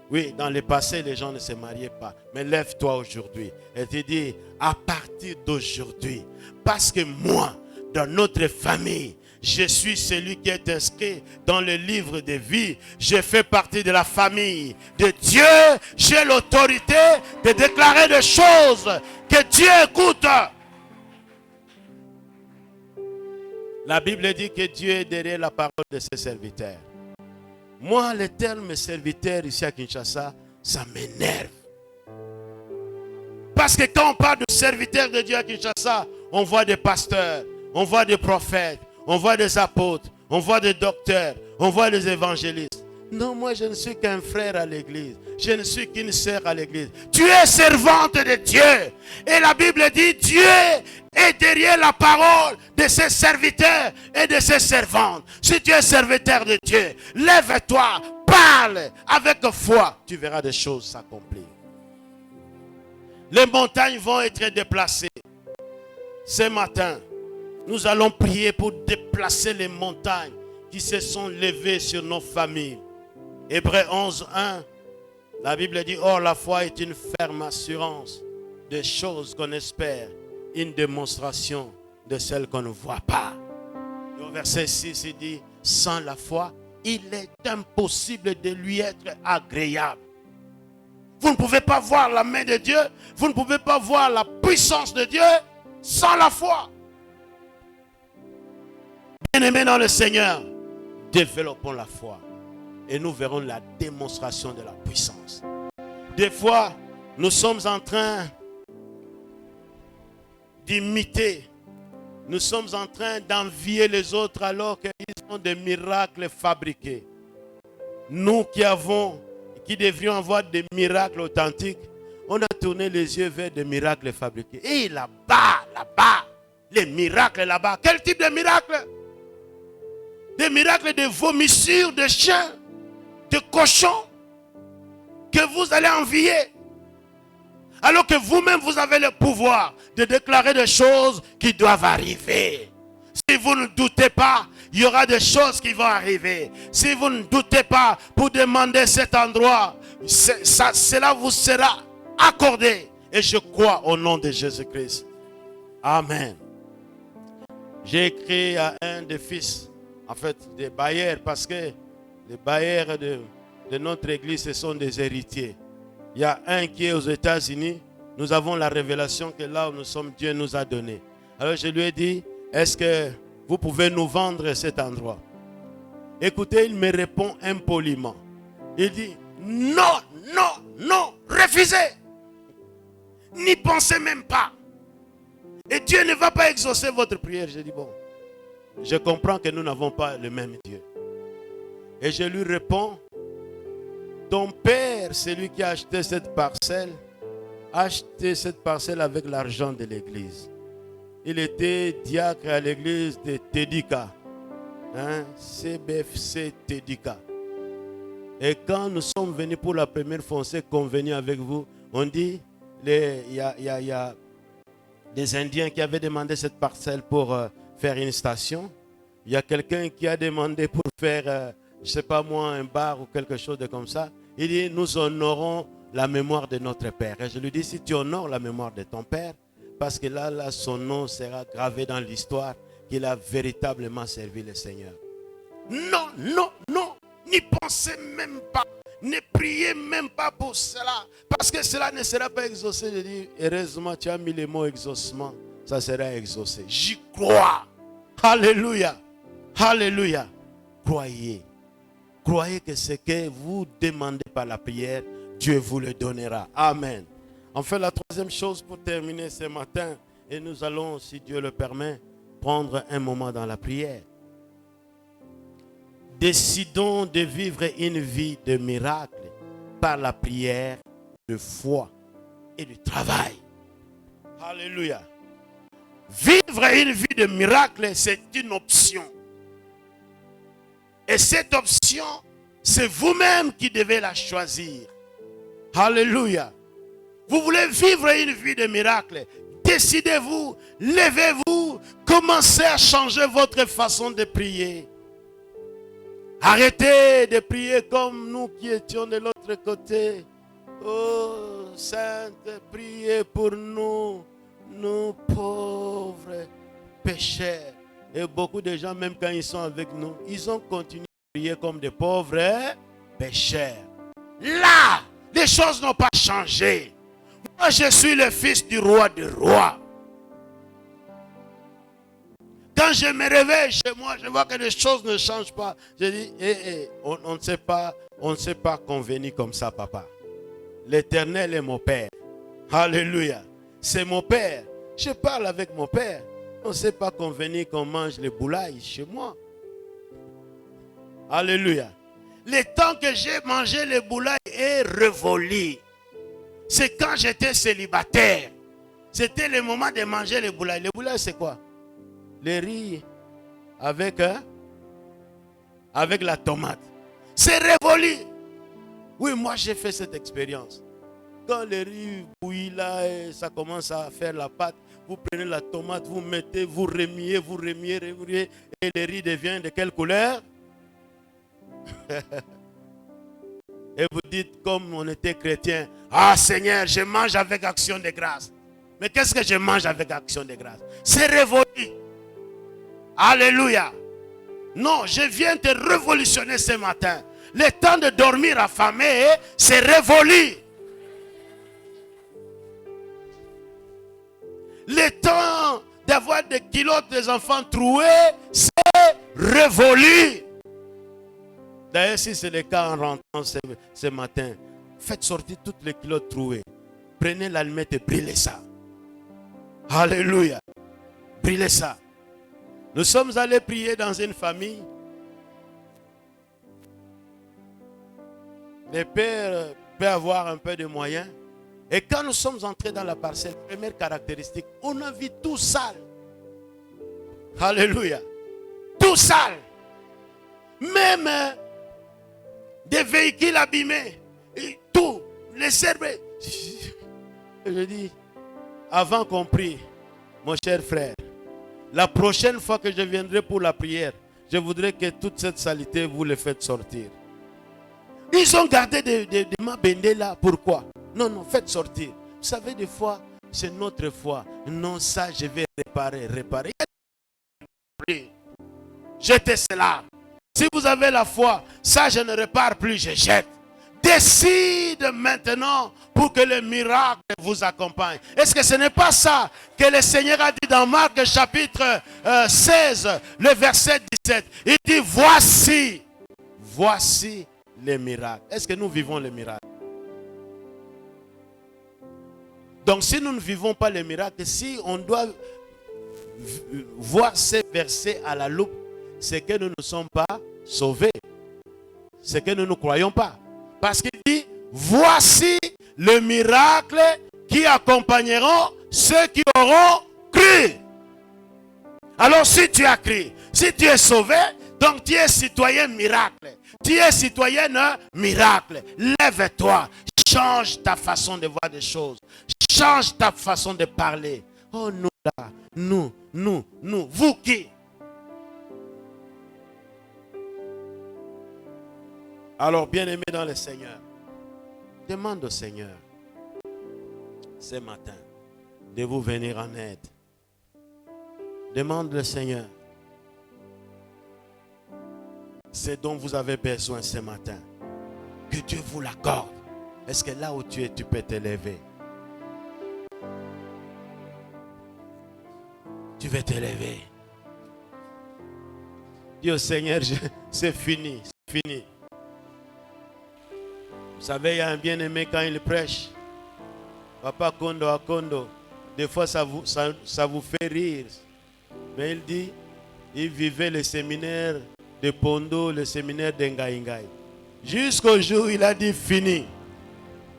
Oui, dans le passé, les gens ne se mariaient pas. Mais lève-toi aujourd'hui et te dis, à partir d'aujourd'hui, parce que moi, dans notre famille, je suis celui qui est inscrit dans le livre de vie. Je fais partie de la famille de Dieu. J'ai l'autorité de déclarer des choses que Dieu écoute. La Bible dit que Dieu est derrière la parole de ses serviteurs. Moi, le terme serviteur ici à Kinshasa, ça m'énerve. Parce que quand on parle de serviteurs de Dieu à Kinshasa, on voit des pasteurs, on voit des prophètes, on voit des apôtres, on voit des docteurs, on voit des évangélistes. Non, moi je ne suis qu'un frère à l'église. Je ne suis qu'une sœur à l'église. Tu es servante de Dieu. Et la Bible dit, Dieu est derrière la parole de ses serviteurs et de ses servantes. Si tu es serviteur de Dieu, lève-toi, parle avec foi. Tu verras des choses s'accomplir. Les montagnes vont être déplacées. Ce matin, nous allons prier pour déplacer les montagnes qui se sont levées sur nos familles. Hébreux 11, 1, la Bible dit, or la foi est une ferme assurance des choses qu'on espère, une démonstration de celles qu'on ne voit pas. Et au verset 6, il dit, sans la foi, il est impossible de lui être agréable. Vous ne pouvez pas voir la main de Dieu, vous ne pouvez pas voir la puissance de Dieu sans la foi. Bien-aimés dans le Seigneur, Développons la foi. Et nous verrons la démonstration de la puissance. Des fois, nous sommes en train d'imiter. Nous sommes en train d'envier les autres alors qu'ils ont des miracles fabriqués. Nous qui devrions avoir des miracles authentiques, on a tourné les yeux vers des miracles fabriqués. Et là-bas, les miracles là-bas. Quel type de miracle? Des miracles de vomissures de chiens, de cochons, que vous allez envier. Alors que vous-même, vous avez le pouvoir de déclarer des choses qui doivent arriver. Si vous ne doutez pas, il y aura des choses qui vont arriver. Si vous ne doutez pas pour demander cet endroit, cela vous sera accordé. Et je crois au nom de Jésus-Christ. Amen. J'ai écrit à un des fils, en fait, des bailleurs, parce que les bailleurs de notre église, ce sont des héritiers. Il y a un qui est aux États-Unis. Nous avons la révélation que là où nous sommes, Dieu nous a donné. Alors je lui ai dit, est-ce que vous pouvez nous vendre cet endroit? Écoutez, il me répond impoliment. Il dit, non, non, non, refusez. N'y pensez même pas. Et Dieu ne va pas exaucer votre prière. Je dis, bon, je comprends que nous n'avons pas le même Dieu. Et je lui réponds, ton père, celui qui a acheté cette parcelle avec l'argent de l'église. Il était diacre à l'église de Tédika. CBFC Tédika. Et quand nous sommes venus pour la première fois, on s'est convenu avec vous. On dit, il y a des Indiens qui avaient demandé cette parcelle pour faire une station. Il y a quelqu'un qui a demandé pour faire, je ne sais pas moi, un bar ou quelque chose de comme ça. Il dit, nous honorons la mémoire de notre père. Et je lui dis, si tu honores la mémoire de ton père, parce que là, son nom sera gravé dans l'histoire, qu'il a véritablement servi le Seigneur. Non, non, non, n'y pensez même pas. Ne priez même pas pour cela, parce que cela ne sera pas exaucé. Je dis, heureusement, tu as mis le mot exaucement, ça sera exaucé. J'y crois. Alléluia. Alléluia. Croyez. Croyez que ce que vous demandez par la prière, Dieu vous le donnera. Amen. Enfin, la troisième chose pour terminer ce matin, et nous allons, si Dieu le permet, prendre un moment dans la prière. Décidons de vivre une vie de miracle par la prière, de foi et du travail. Alléluia. Vivre une vie de miracle, c'est une option. Et cette option, c'est vous-même qui devez la choisir. Alléluia. Vous voulez vivre une vie de miracle. Décidez-vous, levez-vous, commencez à changer votre façon de prier. Arrêtez de prier comme nous qui étions de l'autre côté. Oh, Sainte, priez pour nous, nous pauvres pécheurs. Et beaucoup de gens, même quand ils sont avec nous, ils ont continué à prier comme des pauvres pécheurs. Là, les choses n'ont pas changé. Moi, je suis le fils du roi des rois. Quand je me réveille chez moi, je vois que les choses ne changent pas. Je dis, on ne sait pas convenir comme ça, papa. L'Éternel est mon Père. Alléluia. C'est mon Père. Je parle avec mon Père. On ne sait pas convenir qu'on mange les boulailles chez moi. Alléluia. Le temps que j'ai mangé les boulailles est révolu. C'est quand j'étais célibataire. C'était le moment de manger les boulailles. Les boulailles, c'est quoi? Les riz avec la tomate. C'est révolu. Oui, moi j'ai fait cette expérience. Quand le riz bouillit là et ça commence à faire la pâte, vous prenez la tomate, vous mettez, vous remuez, et le riz devient de quelle couleur? Et vous dites, comme on était chrétien, ah Seigneur, je mange avec action de grâce. Mais qu'est-ce que je mange avec action de grâce? C'est révolu. Alléluia. Non, je viens te révolutionner ce matin. Le temps de dormir affamé, c'est révolu. Le temps d'avoir des kilos des enfants troués, c'est révolu. D'ailleurs, si c'est le cas en rentrant ce matin, faites sortir toutes les culottes trouées. Prenez l'allumette et brûlez ça. Alléluia. Brûlez ça. Nous sommes allés prier dans une famille. Le père peut avoir un peu de moyens. Et quand nous sommes entrés dans la parcelle, première caractéristique, on a vu tout sale. Alléluia. Tout sale. Même des véhicules abîmés. Et tout. Les herbes. Je dis, avant qu'on prie, mon cher frère, la prochaine fois que je viendrai pour la prière, je voudrais que toute cette saleté, vous le faites sortir. Ils ont gardé des mabendés là. Pourquoi? Non, faites sortir. Vous savez, des fois, c'est notre foi. Non, ça, je vais réparer. Jetez cela. Si vous avez la foi, ça, je ne répare plus, je jette. Décide maintenant pour que le miracle vous accompagne. Est-ce que ce n'est pas ça que le Seigneur a dit dans Marc chapitre 16, le verset 17? Il dit, voici les miracles. Est-ce que nous vivons les miracles? Donc si nous ne vivons pas les miracles, si on doit voir ces versets à la loupe, c'est que nous ne sommes pas sauvés. C'est que nous ne croyons pas. Parce qu'il dit, voici le miracle qui accompagneront ceux qui auront cru. Alors si tu as cru, si tu es sauvé, donc tu es citoyen miracle. Tu es citoyenne miracle. Lève-toi, change ta façon de voir des choses. Change ta façon de parler. Oh nous là, nous, vous qui? Alors, bien-aimé dans le Seigneur, demande au Seigneur ce matin de vous venir en aide. Demande le Seigneur ce dont vous avez besoin ce matin. Que Dieu vous l'accorde. Est-ce que là où tu es, tu peux t'élever? Tu veux t'élever. Dis au Seigneur, c'est fini, c'est fini. Vous savez, il y a un bien-aimé quand il prêche. Papa Kondo à Kondo. Des fois, ça vous fait rire. Mais il dit, il vivait le séminaire de Pondo, le séminaire d'Engaïngaï. Jusqu'au jour où il a dit fini.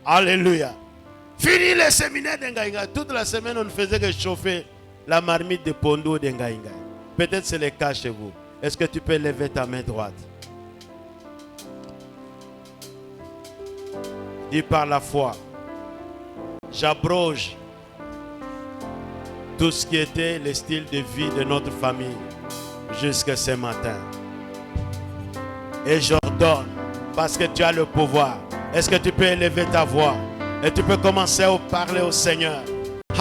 Alléluia. Fini le séminaire d'Engaïngaï. Toute la semaine, on ne faisait que chauffer la marmite de Pondo d'Engaïngaï. Peut-être c'est le cas chez vous. Est-ce que tu peux lever ta main droite? Dis par la foi, j'abroge tout ce qui était le style de vie de notre famille jusqu'à ce matin. Et j'ordonne, parce que tu as le pouvoir. Est-ce que tu peux élever ta voix et tu peux commencer à parler au Seigneur?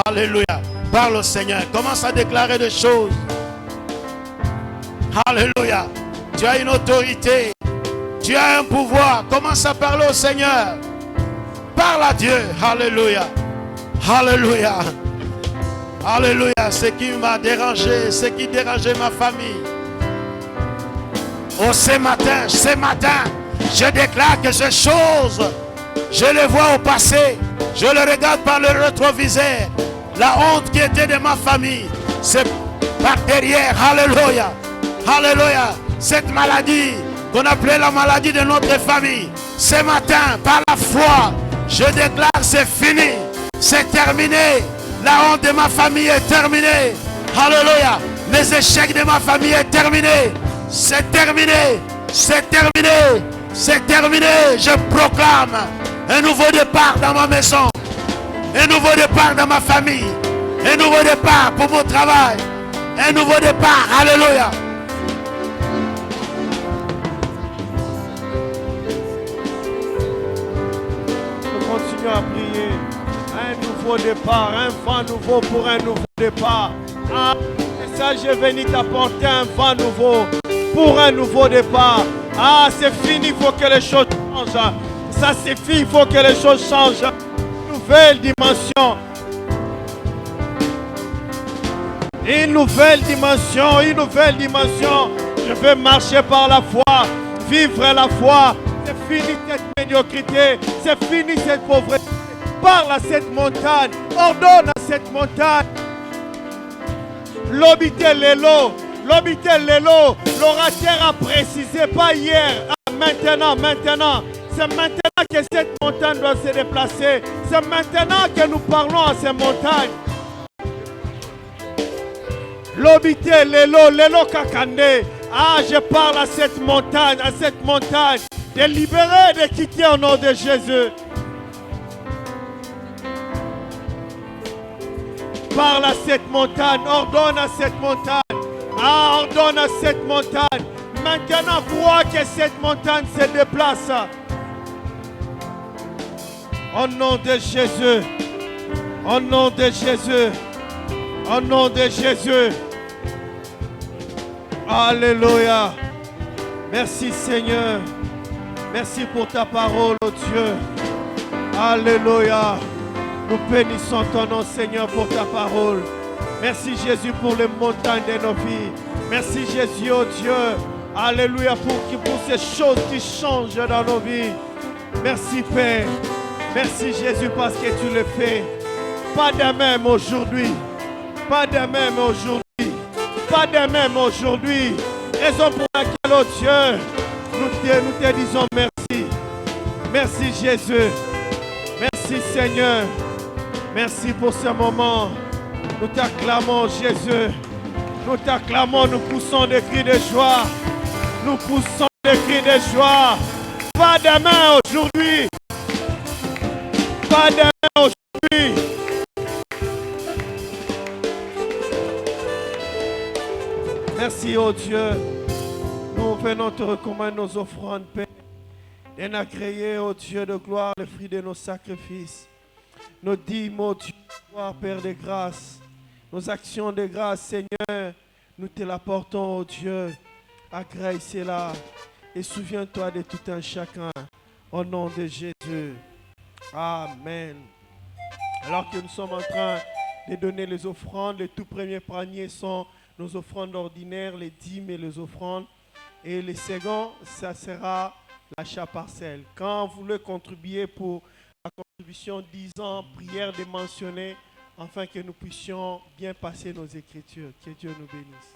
Alléluia. Parle au Seigneur. Commence à déclarer des choses. Alléluia. Tu as une autorité. Tu as un pouvoir. Commence à parler au Seigneur. Parle à Dieu. Alléluia. Alléluia. Alléluia. Ce qui m'a dérangé, ce qui dérangeait ma famille. Oh, ce matin, je déclare que ces choses, je les vois au passé. Je les regarde par le rétroviseur. La honte qui était de ma famille, c'est par derrière. Alléluia. Alléluia. Cette maladie qu'on appelait la maladie de notre famille, ce matin, par la foi, je déclare c'est fini, c'est terminé. La honte de ma famille est terminée. Alléluia. Les échecs de ma famille est terminé. C'est terminé. C'est terminé. C'est terminé. Je proclame un nouveau départ dans ma maison. Un nouveau départ dans ma famille. Un nouveau départ pour mon travail. Un nouveau départ. Alléluia. Continuons à prier. Un nouveau départ, un vent nouveau pour un nouveau départ. Ah, le message est venu t'apporter un vent nouveau pour un nouveau départ. Ah, c'est fini, il faut que les choses changent. Ça suffit, il faut que les choses changent. Nouvelle dimension. Une nouvelle dimension, une nouvelle dimension. Je vais marcher par la foi. vivre la foi. C'est fini cette médiocrité. C'est fini cette pauvreté. Parle à cette montagne. Ordonne à cette montagne. L'obité l'élo. L'orateur a précisé, pas hier. Ah, maintenant. C'est maintenant que cette montagne doit se déplacer. C'est maintenant que nous parlons à ces montagnes. L'obité l'élo kakande. Ah, je parle à cette montagne, de libérer, de quitter au nom de Jésus. Parle à cette montagne, ordonne à cette montagne. Ah, ordonne à cette montagne. Maintenant, vois que cette montagne se déplace. Au nom de Jésus. Au nom de Jésus. Au nom de Jésus. Alléluia. Merci Seigneur. Merci pour ta parole, oh Dieu. Alléluia. Nous bénissons ton nom, Seigneur, pour ta parole. Merci Jésus pour les montagnes de nos vies. Merci Jésus, oh Dieu. Alléluia pour ces choses qui changent dans nos vies. Merci Père. Merci Jésus parce que tu le fais. Pas de même aujourd'hui. Pas de même aujourd'hui. Pas de même aujourd'hui. Raison pour laquelle, oh Dieu, nous te disons merci. Merci Jésus. Merci Seigneur. Merci pour ce moment. Nous t'acclamons Jésus. Nous t'acclamons, nous poussons des cris de joie. Nous poussons des cris de joie. Pas de main aujourd'hui. Pas de main aujourd'hui. Merci, oh Dieu. Nous venons te recommander nos offrandes, Père. Et nous créé, oh Dieu de gloire, le fruit de nos sacrifices. Nos dîmes, oh Dieu de gloire, Père de grâce. Nos actions de grâce, Seigneur, nous te l'apportons, oh Dieu. Agrée-la et souviens-toi de tout un chacun. Au nom de Jésus. Amen. Alors que nous sommes en train de donner les offrandes, les tout premiers paniers sont nos offrandes ordinaires, les dîmes et les offrandes. Et les seconds, ça sera l'achat partiel. Quand vous voulez contribuer pour la contribution 10 ans, prière de mentionner, afin que nous puissions bien passer nos écritures. Que Dieu nous bénisse.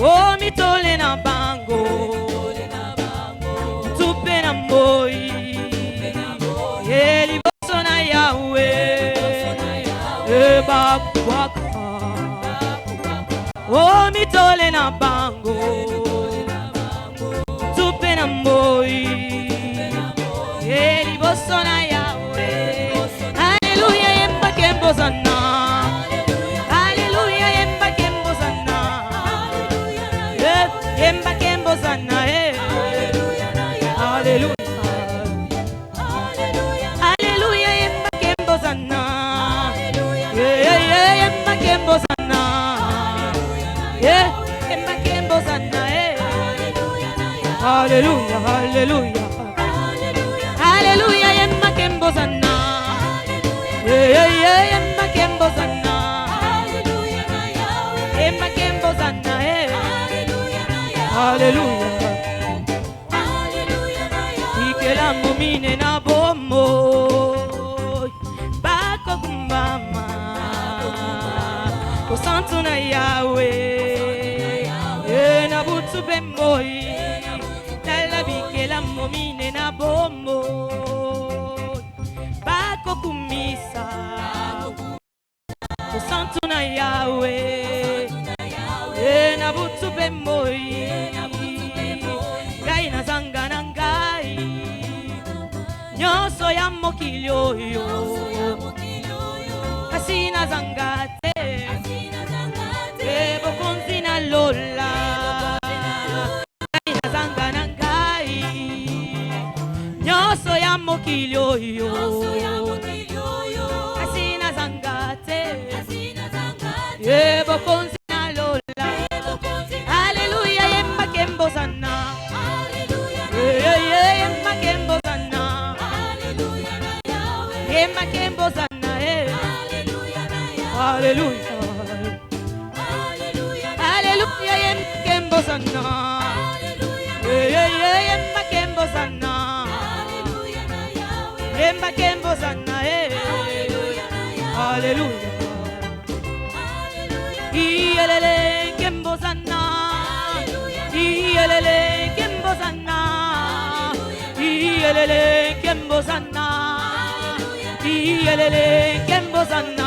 Oh, mi tole na bango, tupe na moi, eli boso na Yahweh, bakwaka. Oh, mi tole na bango, tupe na moi, eli boso na Yahweh. Hallelujah, yemba kembo sana. Hallelujah, yemba kembo sana. Emba kembozana, Alléluia. Alléluia, emba kembozana. Emba kembozana. Emba kembozana, Alléluia, Alléluia. Alléluia, emba kembozana. Emba kembozana. Emba kembozana, Alléluia. Ikela momine na bomo bako kumbama osantu na Yahweh na butu bemoi tala bikela momine na bomo bako kumisa osantu na Yahweh na butu bemoi gai na zanga na ngai nyoso ya mokili oyo kasi na zanga te bokonzi na lola gai na zanga na ngai nyoso ya mokili oyo kasi na zanga te bokonzi na lola. Alléluia, yemba kembozana. Yemba kembozana. Yemba kembozana. Alléluia. Alléluia, yemba kembozana. Yemba kembozana. Yemba kembozana. Alléluia. Iyelele kembozana. Iyelele kembozana. Iyelele kembozana. Iyelele kembozana.